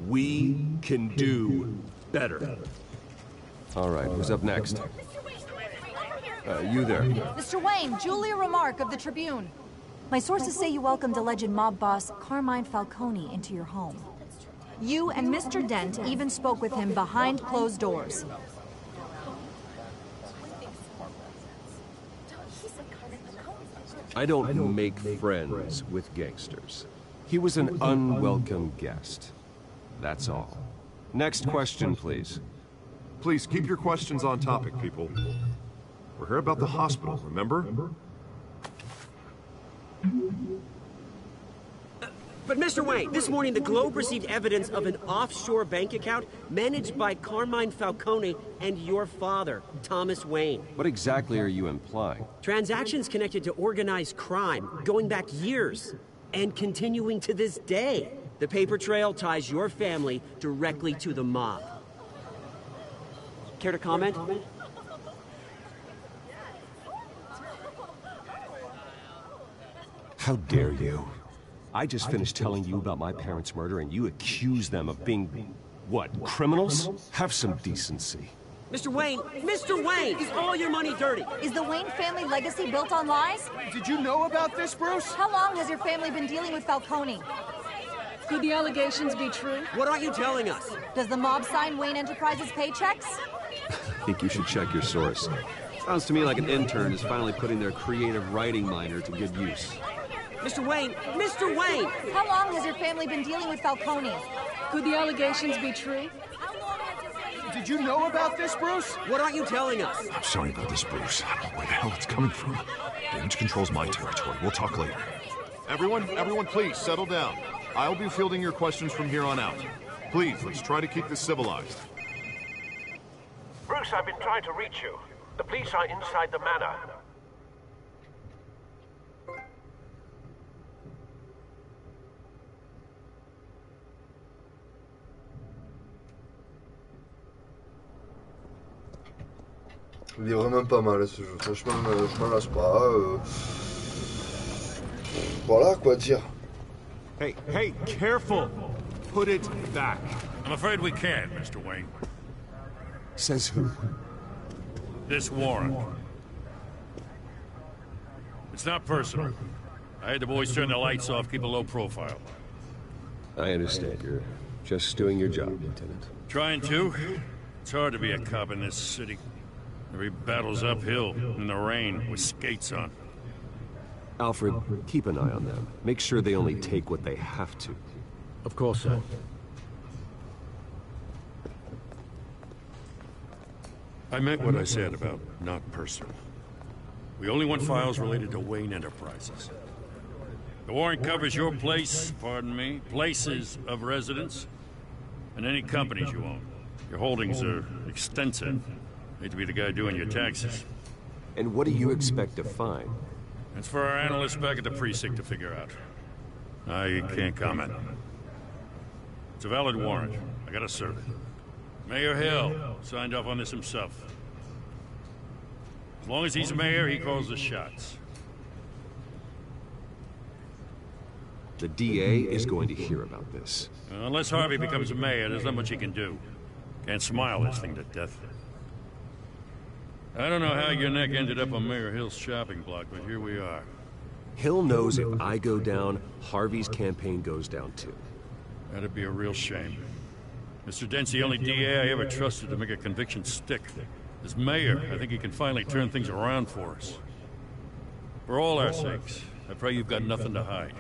We can do better. All right, who's up next? You there. Mr. Wayne, Julia Remark of the Tribune. My sources say you welcomed alleged mob boss Carmine Falcone into your home. You and Mr. Dent even spoke with him behind closed doors. I don't make friends with gangsters. He was an unwelcome guest. That's all. Next question, please. Please, keep your questions on topic, people. We're here about the hospital, remember? But Mr. Wayne, this morning the Globe received evidence of an offshore bank account managed by Carmine Falcone and your father, Thomas Wayne. What exactly are you implying? Transactions connected to organized crime, going back years, and continuing to this day. The paper trail ties your family directly to the mob. Care to comment? How dare you? I just finished telling you about my parents' murder and you accuse them of being, what, criminals? Have some decency. Mr. Wayne, is all your money dirty? Is the Wayne family legacy built on lies? Did you know about this, Bruce? How long has your family been dealing with Falcone? Could the allegations be true? What aren't you telling us? Does the mob sign Wayne Enterprises paychecks? I think you should check your source. Sounds to me like an intern is finally putting their creative writing minor to good use. Mr. Wayne! How long has your family been dealing with Falcone? Could the allegations be true? Did you know about this, Bruce? What aren't you telling us? I'm sorry about this, Bruce. I don't know where the hell it's coming from. Damage control's my territory. We'll talk later. Everyone, please, settle down. I'll be fielding your questions from here on out. Please, let's try to keep this civilized. Bruce, I've been trying to reach you. The police are inside the manor. Il est vraiment pas mal ce jeu, franchement je m'en lâche pas. Voilà quoi dire. Hey, careful! Put it back. I'm afraid we can't, Mr. Wayne. Says who? This warrant. It's not personal. I had the boys turn the lights off, keep a low profile. I understand. You're just doing your job, Lieutenant. Trying to. It's hard to be a cop in this city. Every battle's uphill, in the rain, with skates on. Alfred, keep an eye on them. Make sure they only take what they have to. Of course, sir. I meant what I said about not personal. We only want files related to Wayne Enterprises. The warrant covers your place, pardon me, places of residence, and any companies you own. Your holdings are extensive. Hate to be the guy doing your taxes. And what do you expect to find? It's for our analysts back at the precinct to figure out. I can't comment. It's a valid warrant. I gotta serve it. Mayor Hill signed off on this himself. As long as he's mayor, he calls the shots. The DA is going to hear about this. Unless Harvey becomes mayor, there's not much he can do. Can't smile this thing to death. I don't know how your neck ended up on Mayor Hill's shopping block, but here we are. Hill knows if I go down, Harvey's campaign goes down too. That'd be a real shame. Mr. Dent's the only DA I ever trusted to make a conviction stick. As mayor, I think he can finally turn things around for us. For all our sakes, I pray you've got nothing to hide.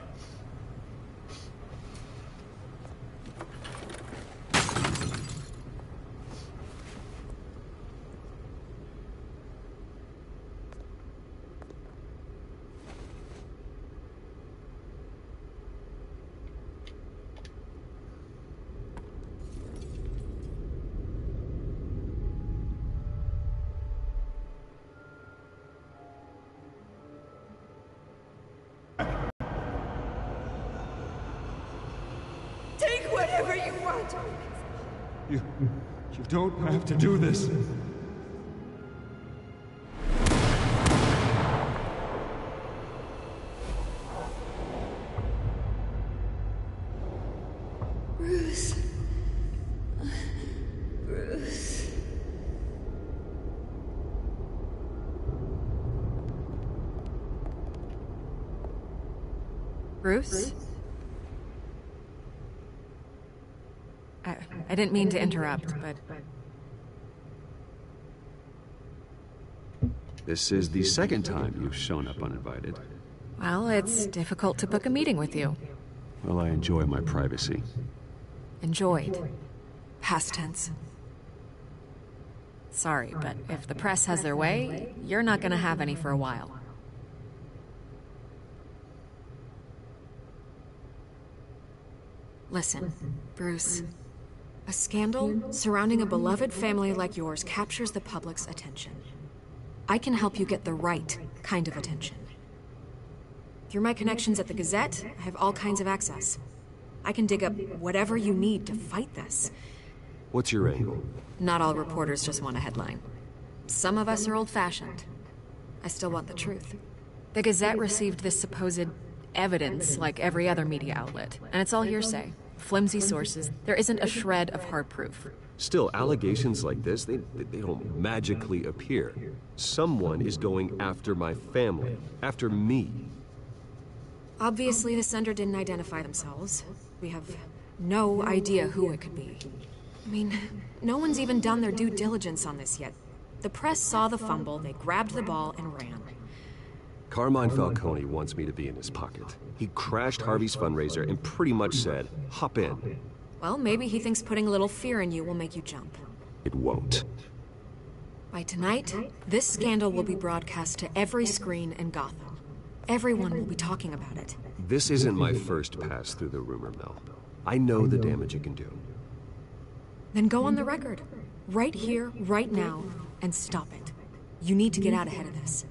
You don't have to do this. Bruce. Bruce. Bruce? I didn't mean to interrupt, but... This is the second time you've shown up uninvited. Well, it's difficult to book a meeting with you. Well, I enjoy my privacy. Enjoyed. Past tense. Sorry, but if the press has their way, you're not gonna have any for a while. Listen, Bruce. A scandal surrounding a beloved family like yours captures the public's attention. I can help you get the right kind of attention. Through my connections at the Gazette, I have all kinds of access. I can dig up whatever you need to fight this. What's your angle? Not all reporters just want a headline. Some of us are old-fashioned. I still want the truth. The Gazette received this supposed evidence like every other media outlet, and it's all hearsay. Flimsy sources. There isn't a shred of hard proof. Still, allegations like this, they don't magically appear. Someone is going after my family, after me. Obviously, the sender didn't identify themselves. We have no idea who it could be. I mean, no one's even done their due diligence on this yet. The press saw the fumble, they grabbed the ball and ran. Carmine Falcone wants me to be in his pocket. He crashed Harvey's fundraiser and pretty much said, hop in. Well, maybe he thinks putting a little fear in you will make you jump. It won't. By tonight, this scandal will be broadcast to every screen in Gotham. Everyone will be talking about it. This isn't my first pass through the rumor mill. I know the damage it can do. Then go on the record. Right here, right now, and stop it. You need to get out ahead of this.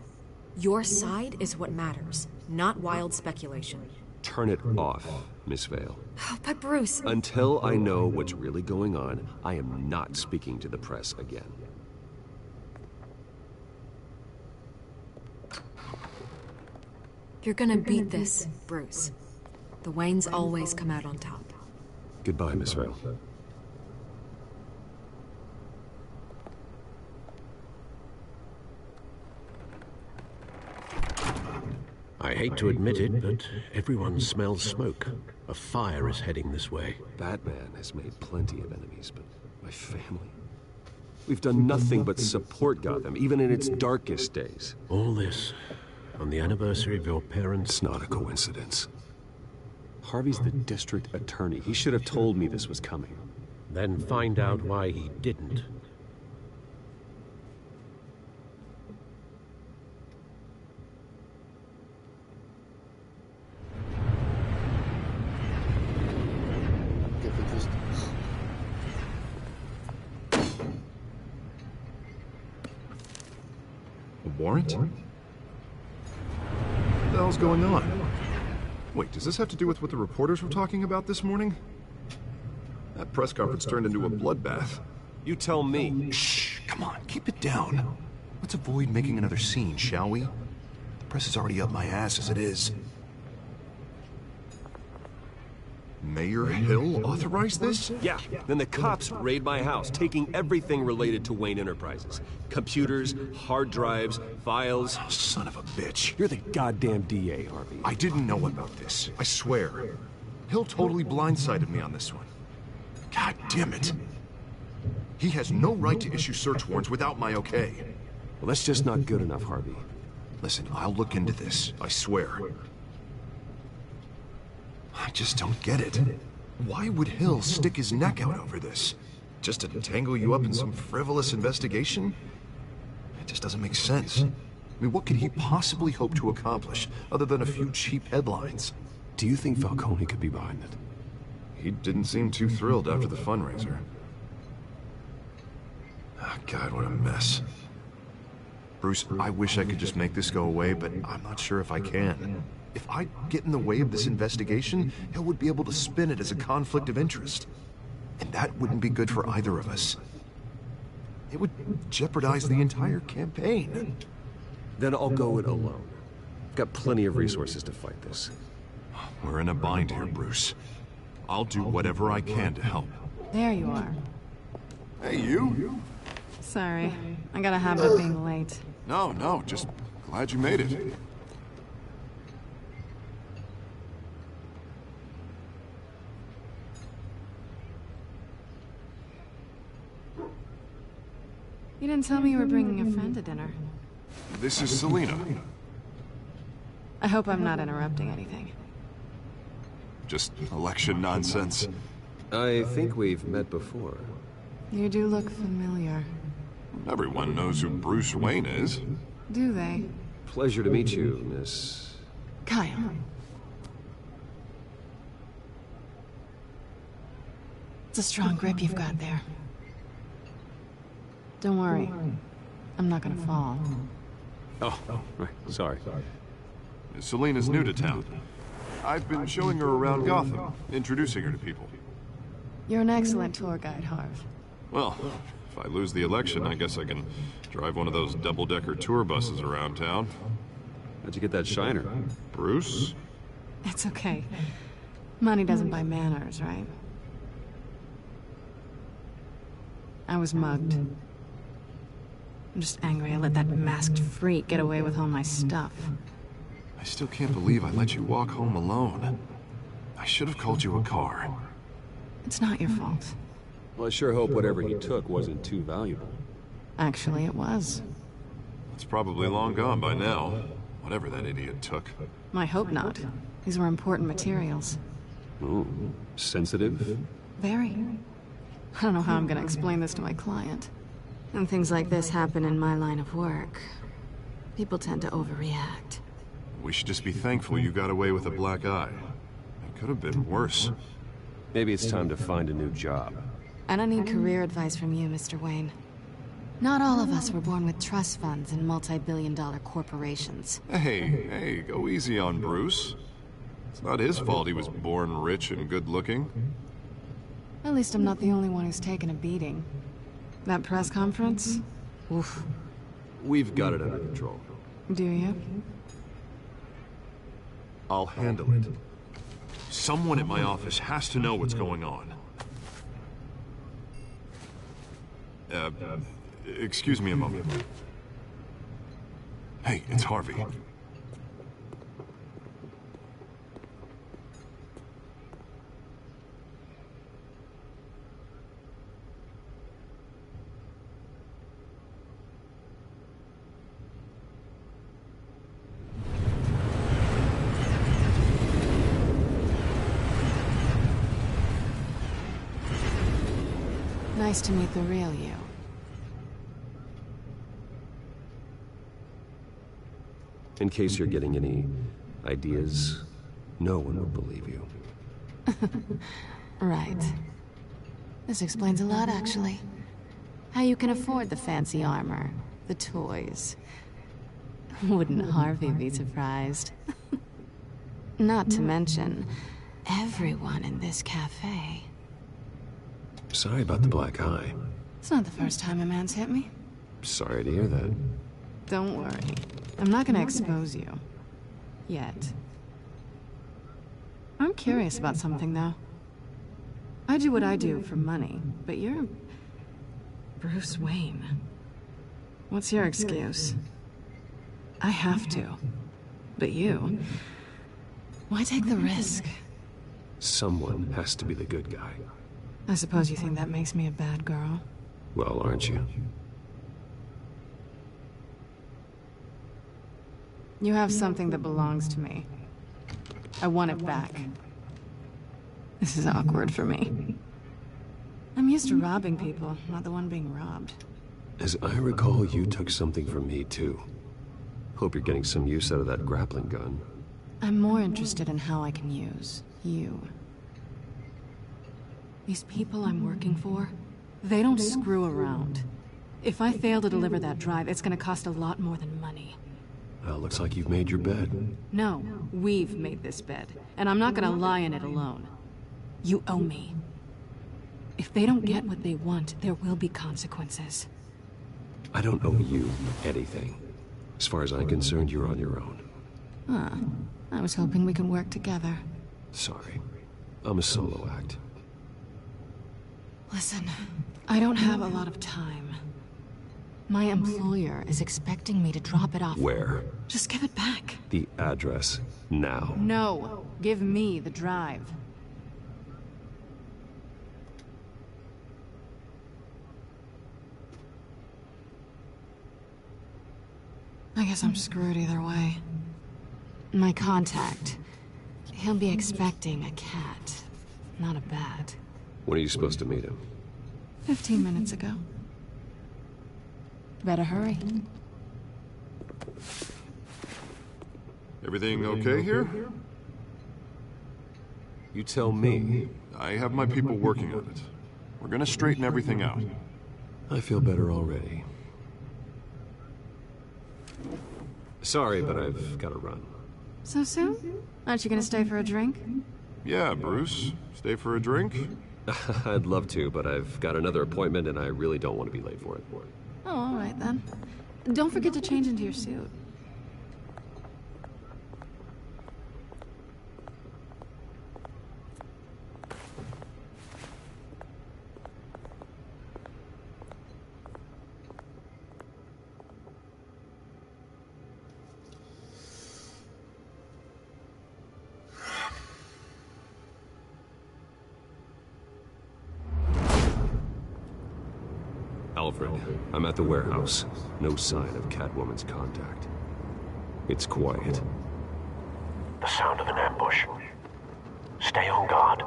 Your side is what matters, not wild speculation. Turn it off, Miss Vale. Oh, but Bruce... Until I know what's really going on, I am not speaking to the press again. You're gonna beat this, Bruce. The Waynes always come out on top. Goodbye, Miss Vale. I hate to admit it, but everyone smells smoke. A fire is heading this way. Batman has made plenty of enemies, but my family... We've done nothing but support Gotham, even in its darkest days. All this on the anniversary of your parents'... It's not a coincidence. Harvey's the district attorney. He should have told me this was coming. Then find out why he didn't. Warrant? What the hell's going on? Wait, does this have to do with what the reporters were talking about this morning? That press conference turned into a bloodbath. You tell me. Shh, come on, keep it down. Let's avoid making another scene, shall we? The press is already up my ass as it is. Mayor Hill authorized this? Yeah, then the cops raid my house, taking everything related to Wayne Enterprises. Computers, hard drives, files. Oh, son of a bitch. You're the goddamn DA, Harvey. I didn't know about this, I swear. Hill totally blindsided me on this one. God damn it. He has no right to issue search warrants without my okay. Well, that's just not good enough, Harvey. Listen, I'll look into this, I swear. I just don't get it. Why would Hill stick his neck out over this? Just to tangle you up in some frivolous investigation? It just doesn't make sense. I mean, what could he possibly hope to accomplish other than a few cheap headlines? Do you think Falcone could be behind it? He didn't seem too thrilled after the fundraiser. Oh, God, what a mess. Bruce, I wish I could just make this go away, but I'm not sure if I can. If I get in the way of this investigation, Hill would be able to spin it as a conflict of interest. And that wouldn't be good for either of us. It would jeopardize the entire campaign. Then I'll go it alone. I've got plenty of resources to fight this. We're in a bind here, Bruce. I'll do whatever I can to help. There you are. Hey, you? Sorry, I got a habit of being late. No, just glad you made it. You didn't tell me you were bringing a friend to dinner. This is Selina. A I hope I'm not interrupting anything. Just election nonsense. I think we've met before. You do look familiar. Everyone knows who Bruce Wayne is. Do they? Pleasure to meet you, Miss... Kyle. It's a strong grip you've got there. Don't worry. I'm not gonna fall. Oh, right. Sorry. Selena's new to town. I've been showing her around Gotham, introducing her to people. You're an excellent tour guide, Harv. Well, if I lose the election, I guess I can drive one of those double-decker tour buses around town. How'd you get that shiner? Bruce? It's okay. Money doesn't buy manners, right? I was mugged. I'm just angry I let that masked freak get away with all my stuff. I still can't believe I let you walk home alone. I should have called you a car. It's not your fault. Well, I sure hope whatever he took wasn't too valuable. Actually, it was. It's probably long gone by now. Whatever that idiot took. I hope not. These were important materials. Ooh, sensitive? Very. I don't know how I'm gonna explain this to my client. When things like this happen in my line of work, people tend to overreact. We should just be thankful you got away with a black eye. It could have been worse. Maybe it's time to find a new job. I don't need career advice from you, Mr. Wayne. Not all of us were born with trust funds and multi-billion-dollar corporations. Hey, go easy on Bruce. It's not his fault he was born rich and good-looking. At least I'm not the only one who's taken a beating. That press conference? Oof. We've got it under control. Do you? I'll handle it. Someone at my office has to know what's going on. Excuse me a moment. Hey, it's Harvey. Nice to meet the real you. In case you're getting any ideas, no one would believe you. Right. This explains a lot, actually. How you can afford the fancy armor, the toys. Wouldn't Harvey be surprised? Not to mention, everyone in this cafe. Sorry about the black eye. It's not the first time a man's hit me. Sorry to hear that. Don't worry. I'm not gonna expose you. Yet. I'm curious about something, though. I do what I do for money, but you're... Bruce Wayne. What's your excuse? I have to. But you... Why take the risk? Someone has to be the good guy. I suppose you think that makes me a bad girl? Well, aren't you? You have something that belongs to me. I want it back. This is awkward for me. I'm used to robbing people, not the one being robbed. As I recall, you took something from me, too. Hope you're getting some use out of that grappling gun. I'm more interested in how I can use you. These people I'm working for, they don't screw around. If I fail to deliver that drive, it's gonna cost a lot more than money. Well, looks like you've made your bed. No, we've made this bed, and I'm not gonna lie in it alone. You owe me. If they don't get what they want, there will be consequences. I don't owe you anything. As far as I'm concerned, you're on your own. Huh. I was hoping we could work together. Sorry. I'm a solo act. Listen, I don't have a lot of time. My employer is expecting me to drop it off. Where? Just give it back. The address, now. No, give me the drive. I guess I'm screwed either way. My contact. He'll be expecting a cat, not a bat. When are you supposed to meet him? 15 minutes ago. Better hurry. Everything okay here? You tell me. I have my people working on it. We're gonna straighten everything out. I feel better already. Sorry, but I've got to run. So soon? Aren't you gonna stay for a drink? Yeah, Bruce. Stay for a drink? I'd love to, but I've got another appointment and I really don't want to be late for it. Oh, all right then. Don't forget to change into your suit. Alfred, I'm at the warehouse. No sign of Catwoman's contact. It's quiet. The sound of an ambush. Stay on guard.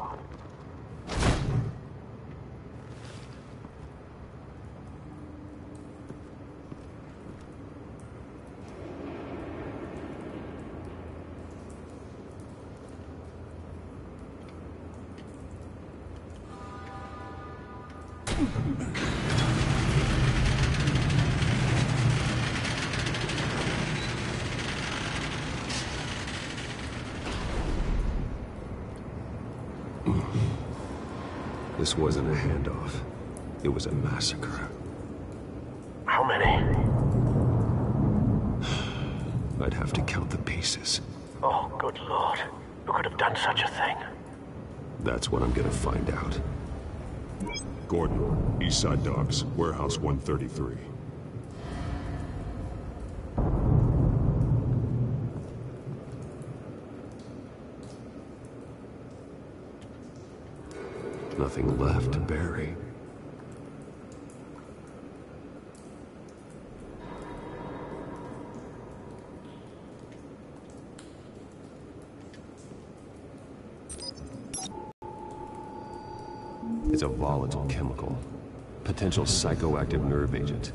This wasn't a handoff. It was a massacre. How many? I'd have to count the pieces. Oh, good lord. Who could have done such a thing? That's what I'm gonna find out. Gordon, Eastside Dogs, Warehouse 133. Nothing left to bury. It's a volatile chemical. Potential psychoactive nerve agent.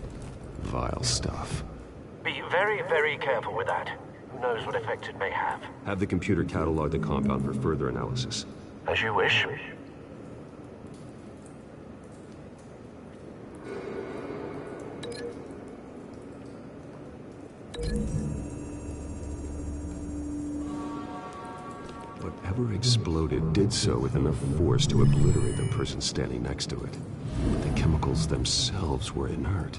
Vile stuff. Be very, very careful with that. Who knows what effect it may have. Have the computer catalog the compound for further analysis. As you wish. Whatever exploded did so with enough force to obliterate the person standing next to it. But the chemicals themselves were inert,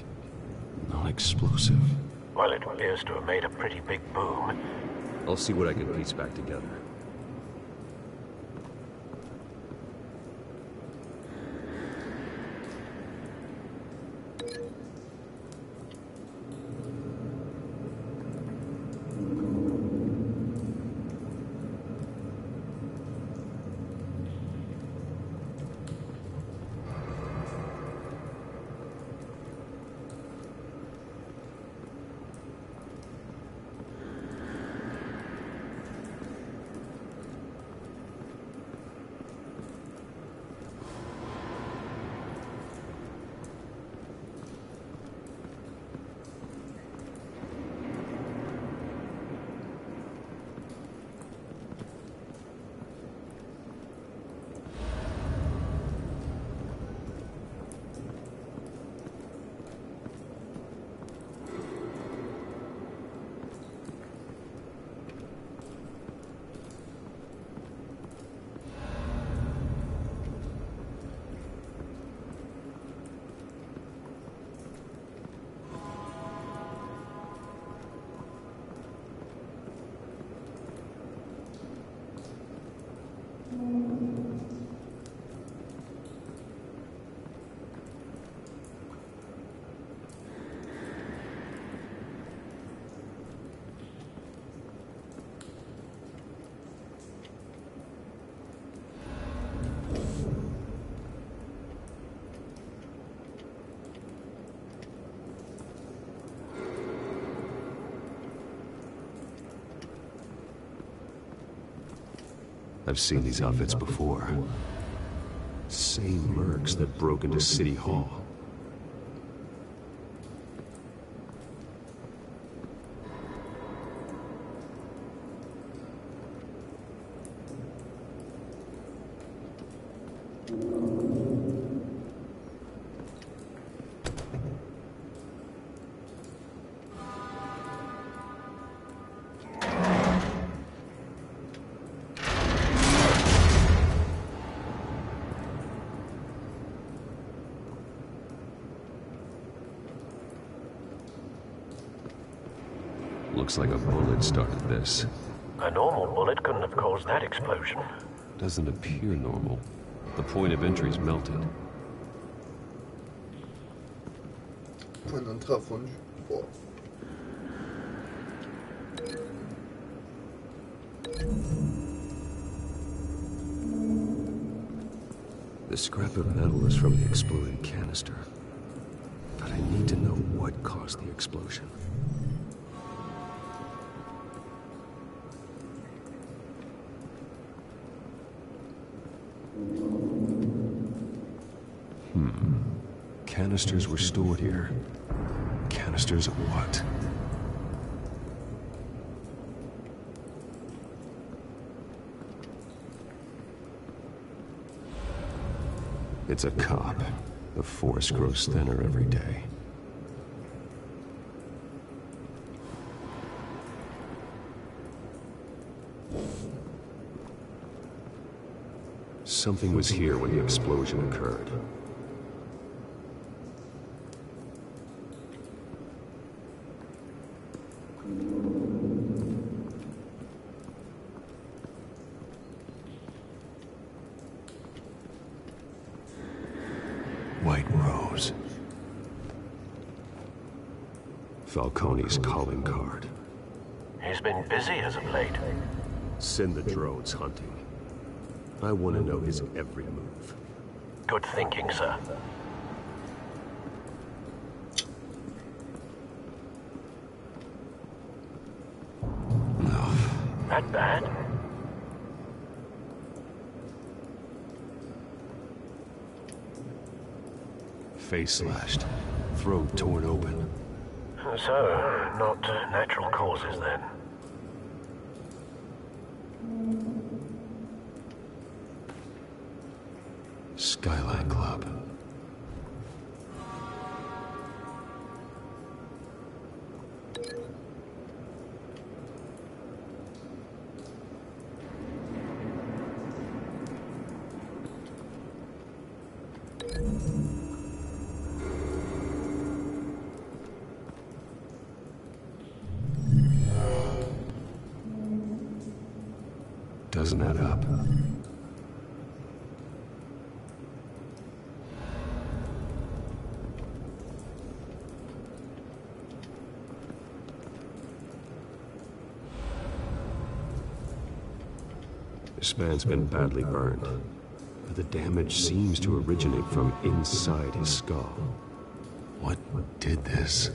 non-explosive. Well, it appears to have made a pretty big boom. I'll see what I can piece back together. I've seen these outfits before. Same mercs that broke into City Hall. Looks like a bullet started this. A normal bullet couldn't have caused that explosion. Doesn't appear normal. The point of entry's melted. Point d'entrée fondu. Boah. The scrap of metal is from the exploded canister. But I need to know what caused the explosion. Canisters were stored here. Canisters of what? It's a cop. The force grows thinner every day. Something was here when the explosion occurred. White Rose. Falcone's calling card. He's been busy as of late. Send the drones hunting. I want to know his every move. Good thinking, sir. No. That bad? Face slashed. Throat torn open. So, not natural causes then. Skyline Club. Doesn't add up. This man's been badly burned, but the damage seems to originate from inside his skull. What did this?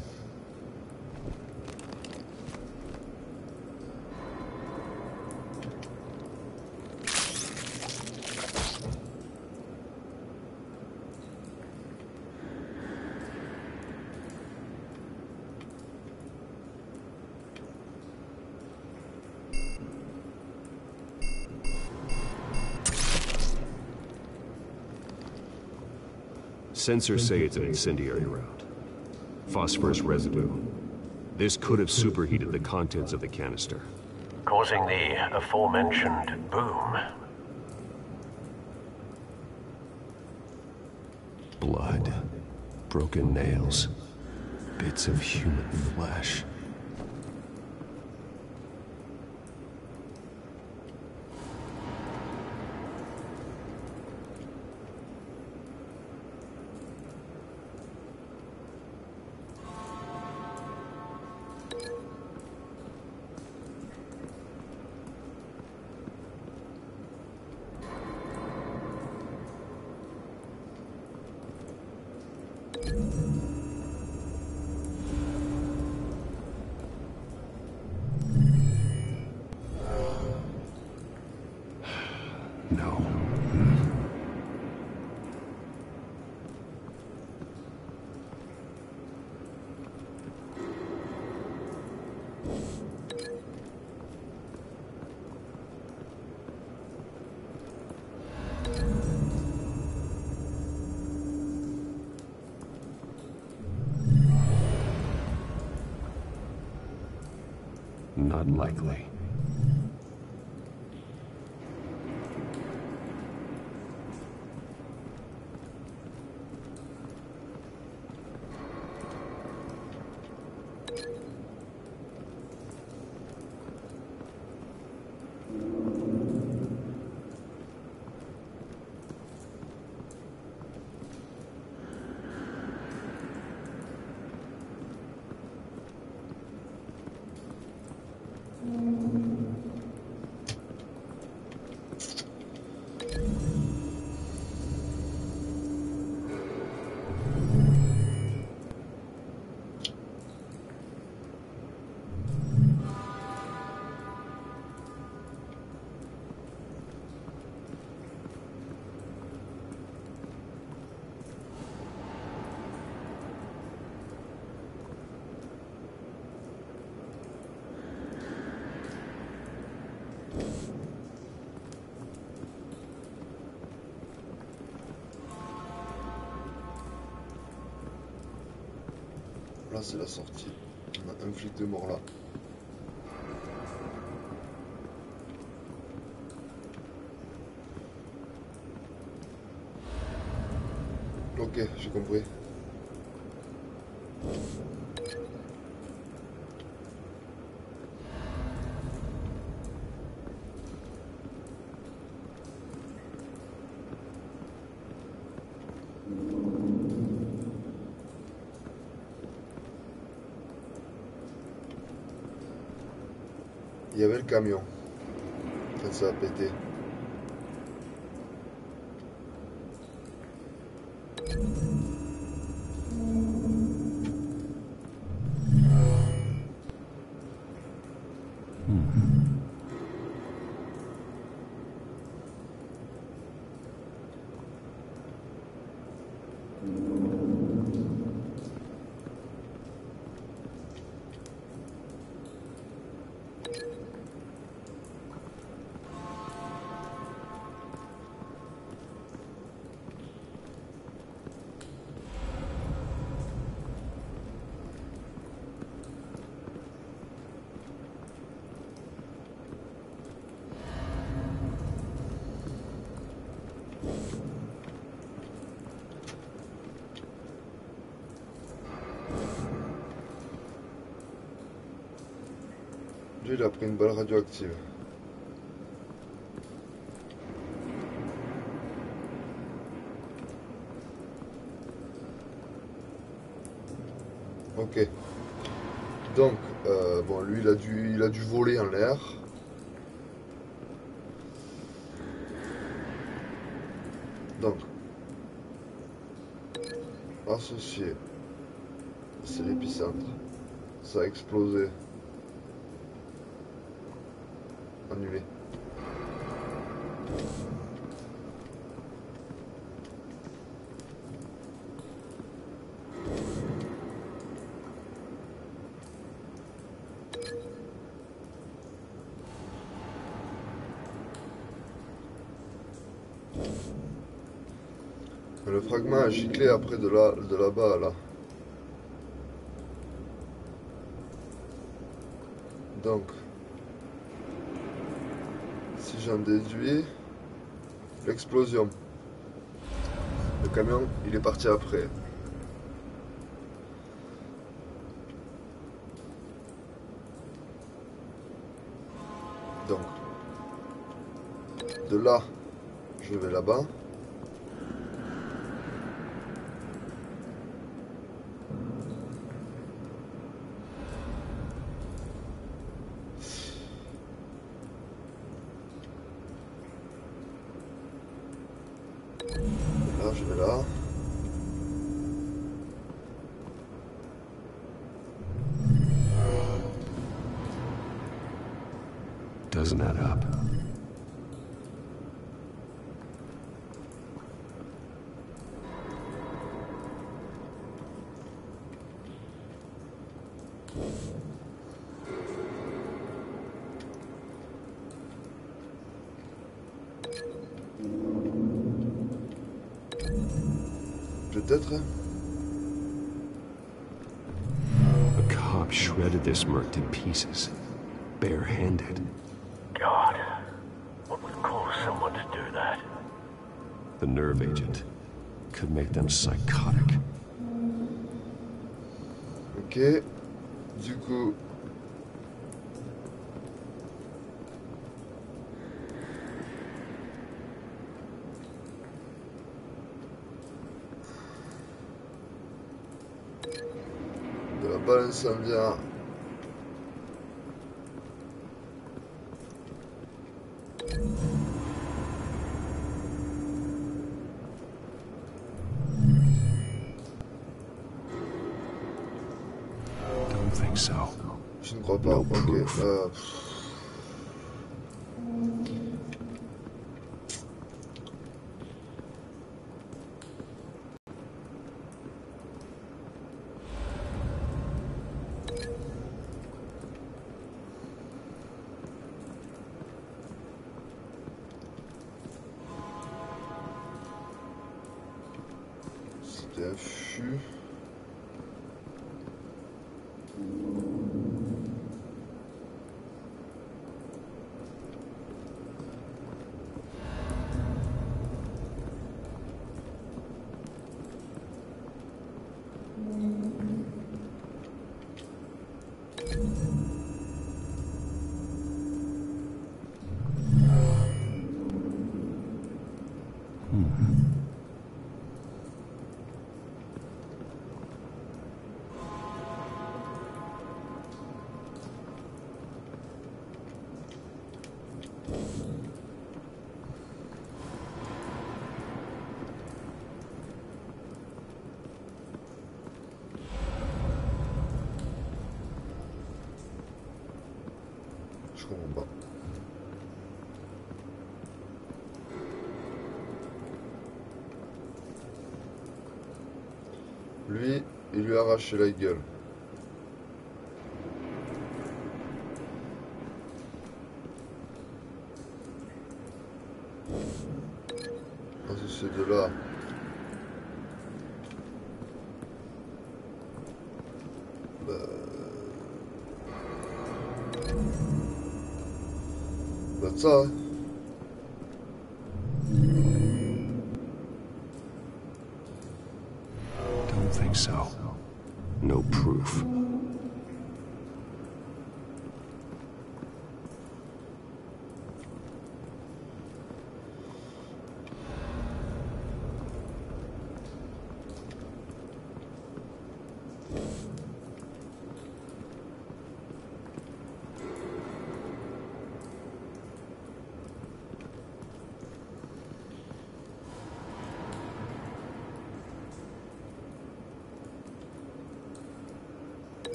Sensors say it's an incendiary round. Phosphorus residue. This could have superheated the contents of the canister, causing the aforementioned boom. Blood. Broken nails. Bits of human flesh. No. Not likely. Là, c'est la sortie. On a un flic de mort là. Ok, j'ai compris. Il y avait le camion quand ça a pété. Lui, il a pris une balle radioactive. Ok. Donc, bon, lui, il a dû voler en l'air. Donc, associé, c'est l'épicentre. Ça a explosé. Annulé. Le fragment a giclé après de là-bas là. Donc, si j'en déduis, l'explosion. Le camion, il est parti après. Donc, de là, je vais là-bas. Là, je vais là. Doesn't add up. Peut-être. A cop shredded this merc to pieces, barehanded. God, what would cause someone to do that? The nerve agent could make them psychotic. Ok. Du coup... de la balle incendiaire. Don't think so. Je ne crois pas. No Ok. proof. C'était un fût. Je comprends pas. Lui, il lui a arraché la gueule. Ah, c'est de là. That's ça. Don't think so. No proof.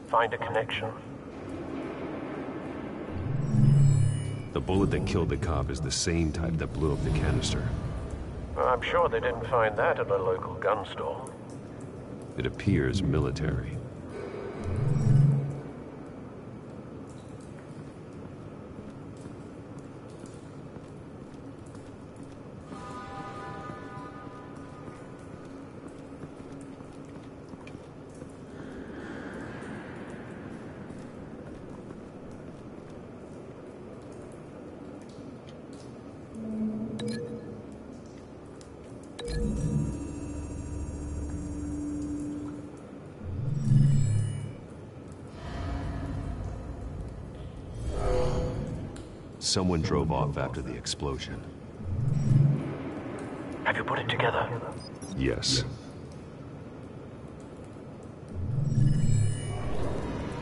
Find a connection? The bullet that killed the cop is the same type that blew up the canister. Well, I'm sure they didn't find that at a local gun store. It appears military. Someone drove off after the explosion. Have you put it together? Yes.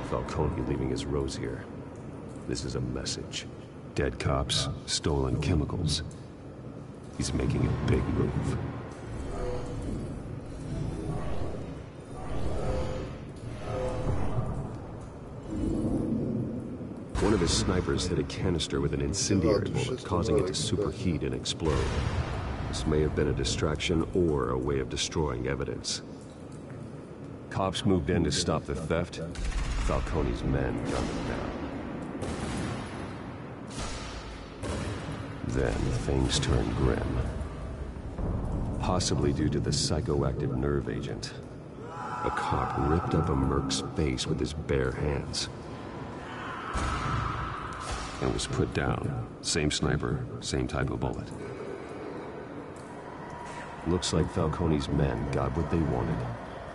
Falcone leaving his rose here. This is a message. Dead cops, stolen chemicals. He's making a big move. One of his snipers hit a canister with an incendiary bullet, causing it to superheat and explode. This may have been a distraction or a way of destroying evidence. Cops moved in to stop the theft. Falcone's men gunned him down. Then things turned grim. Possibly due to the psychoactive nerve agent. A cop ripped up a merc's face with his bare hands. And was put down. Same sniper, same type of bullet. Looks like Falcone's men got what they wanted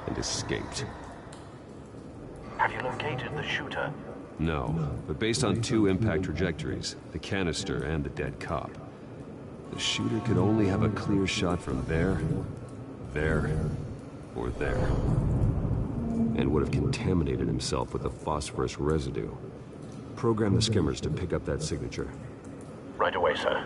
and escaped. Have you located the shooter? No, but based on 2 impact trajectories, the canister and the dead cop, the shooter could only have a clear shot from there, or there, and would have contaminated himself with the phosphorus residue. Program the skimmers to pick up that signature. Right away, sir.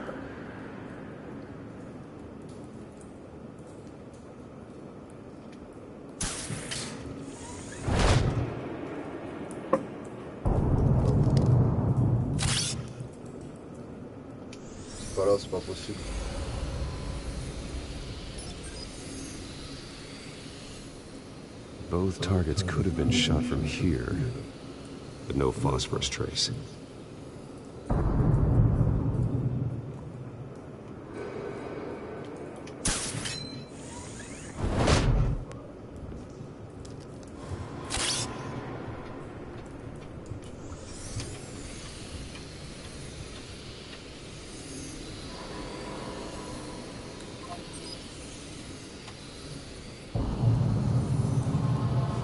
Voilà, c'est pas possible. Both targets could have been shot from here, but no phosphorus trace.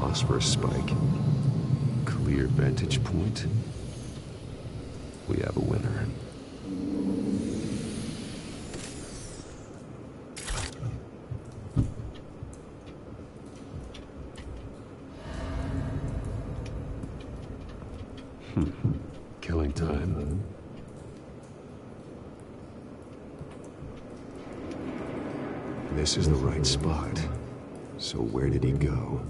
Phosphorus spike. Clear vantage point. We have a winner. Killing time. This is the right spot. So where did he go?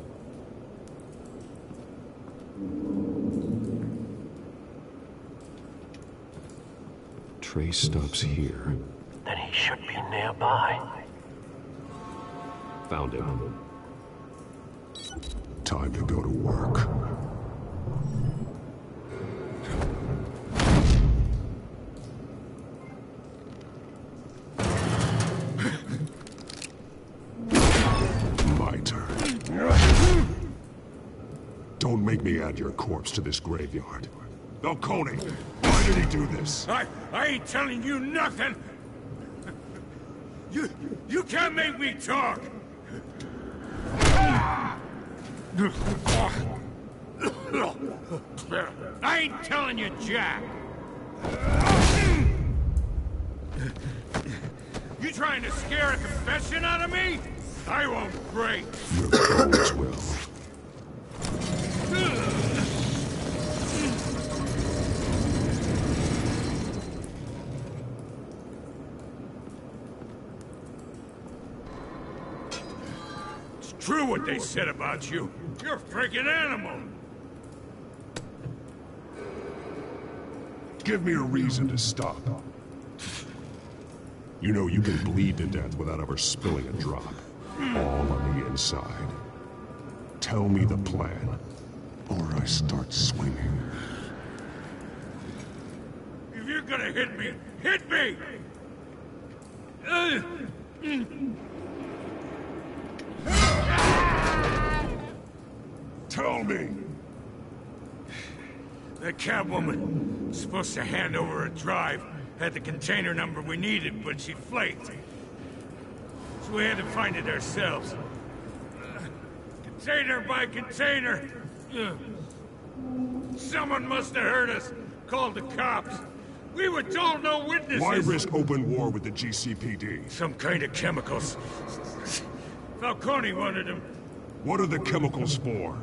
Trace stops here. Then he should be nearby. Found him. Time to go to work. My turn. Don't make me add your corpse to this graveyard. Falcone, why did he do this? I ain't telling you nothing. You can't make me talk. I ain't telling you, Jack. You trying to scare a confession out of me? I won't break. Your bones will. It's true what they said about you. You're a freaking animal. Give me a reason to stop. You know you can bleed to death without ever spilling a drop. All on the inside. Tell me the plan, or I start swinging. If you're gonna hit me, hit me! Tell me! That Catwoman was supposed to hand over a drive, had the container number we needed, but she flaked. So we had to find it ourselves. Container by container. Someone must have heard us, called the cops. We were told no witnesses. Why risk open war with the GCPD? Some kind of chemicals. Falcone wanted them. What are the chemicals for?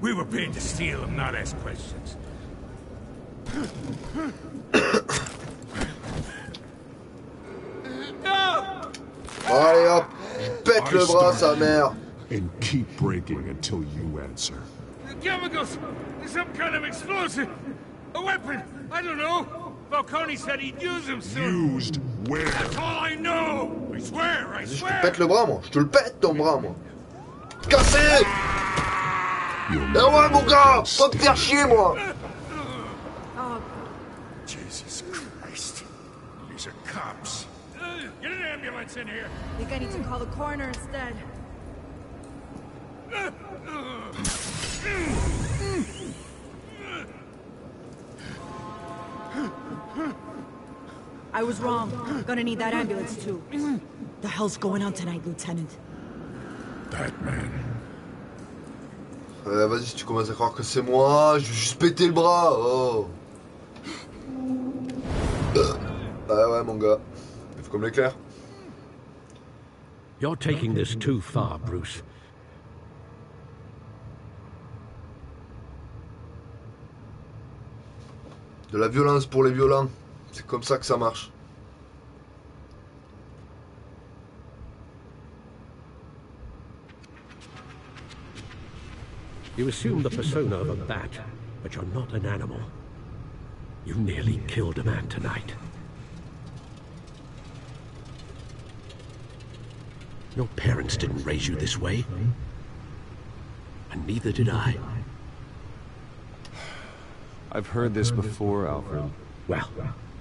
We were paid to steal them, not ask questions. Allez hop, pète le bras sa mère. And keep breaking until you answer. The chemicals! Some kind of explosive! A weapon! I don't know! Falcone said he'd use them soon! Used where? That's all I know! I swear, I Je te swear! pète le bras, moi. Je te le pète, ton bras, moi. Cassé! Eh ouais, mon gars! Pas te faire chier, moi! Jesus Christ. These are cops. Get an ambulance in here! I think I need to call the coroner instead. I was wrong. Gonna need that ambulance too. The hell's going on tonight, Lieutenant? Batman. Vas-y, si tu commences à croire que c'est moi, je vais juste péter le bras. Oh. Ah ouais, mon gars. Il faut comme l'éclair. You're taking this too far, Bruce. De la violence pour les violents. C'est comme ça que ça marche. You assume the persona of a bat, but you're not an animal. You nearly killed a man tonight. Your parents didn't raise you this way. And neither did I. I've heard this before, Alfred. Well,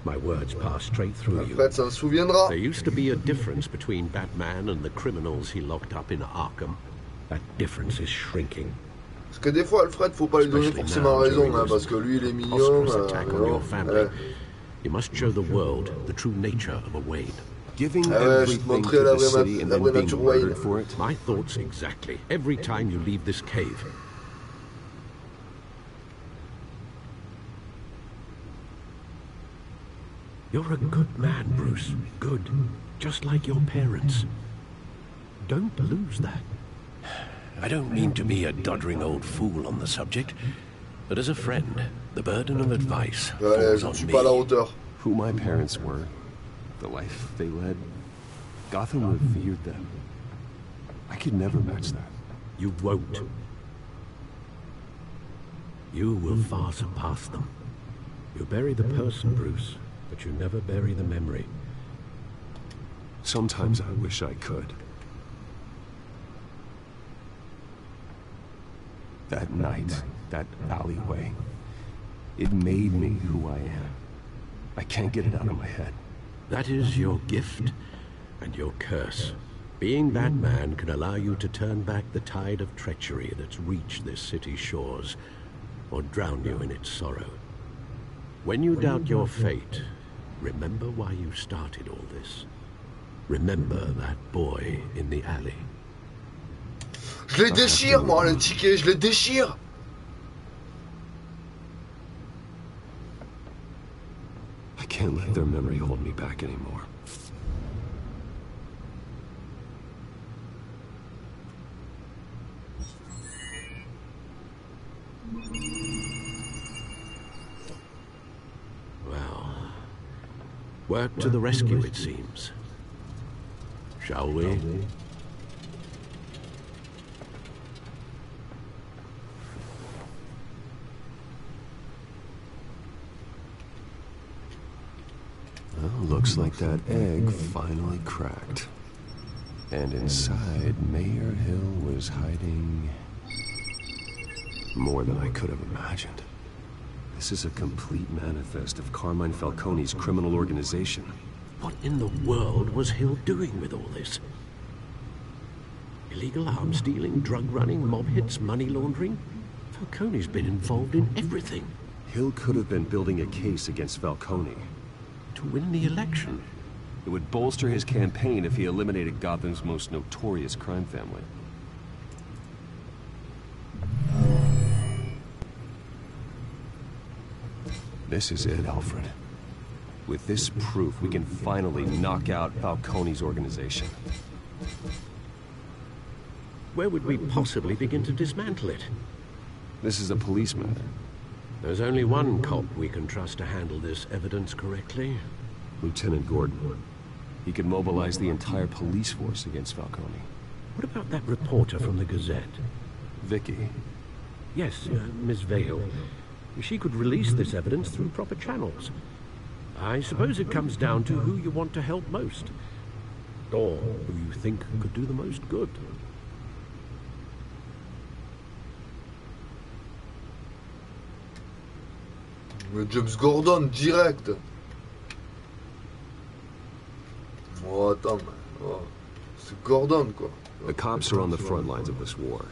my words pass straight through you. Alfred s'en souviendra. There used to be a difference between Batman and the criminals he locked up in Arkham. That difference is shrinking. Parce que des fois, Alfred, faut pas lui donner forcément raison, hein, parce que lui, il est mignon. You must show the world the true nature of a Wayne. Giving everything to the city and then being murdered for it. My thoughts exactly. Every time you leave this cave. You're a good man, Bruce. Good. Just like your parents. Don't lose that. I don't mean to be a doddering old fool on the subject, but as a friend, the burden of advice falls on me. Who my parents were, the life they led, Gotham revered them. I could never match that. You won't. You will far surpass them. You bury the person, Bruce, but you never bury the memory. Sometimes I wish I could. That night, that alleyway, it made me who I am. I can't get it out of my head. That is your gift and your curse. Being Batman can allow you to turn back the tide of treachery that's reached this city's shores, or drown you in its sorrow. When you doubt your fate, remember why you started all this. Remember that boy in the alley. Je les déchire, moi, le ticket, je les déchire. I can't let their memory hold me back anymore. Well, work to the rescue, it seems. Shall we? Well, looks like that egg finally cracked. And inside, Mayor Hill was hiding more than I could have imagined. This is a complete manifest of Carmine Falcone's criminal organization. What in the world was Hill doing with all this? Illegal arms dealing, drug running, mob hits, money laundering? Falcone's been involved in everything. Hill could have been building a case against Falcone. To win the election. It would bolster his campaign if he eliminated Gotham's most notorious crime family. This is it, Alfred. With this proof, we can finally knock out Falcone's organization. Where would we possibly begin to dismantle it? This is a policeman. There's only one cop we can trust to handle this evidence correctly. Lieutenant Gordon. He could mobilize the entire police force against Falcone. What about that reporter from the Gazette? Vicky. Yes, Miss Vale. She could release this evidence through proper channels. I suppose it comes down to who you want to help most. Or who you think could do the most good. James Gordon, direct. Oh, attends. Oh. C'est Gordon, quoi. The cops are on the front lines of this war.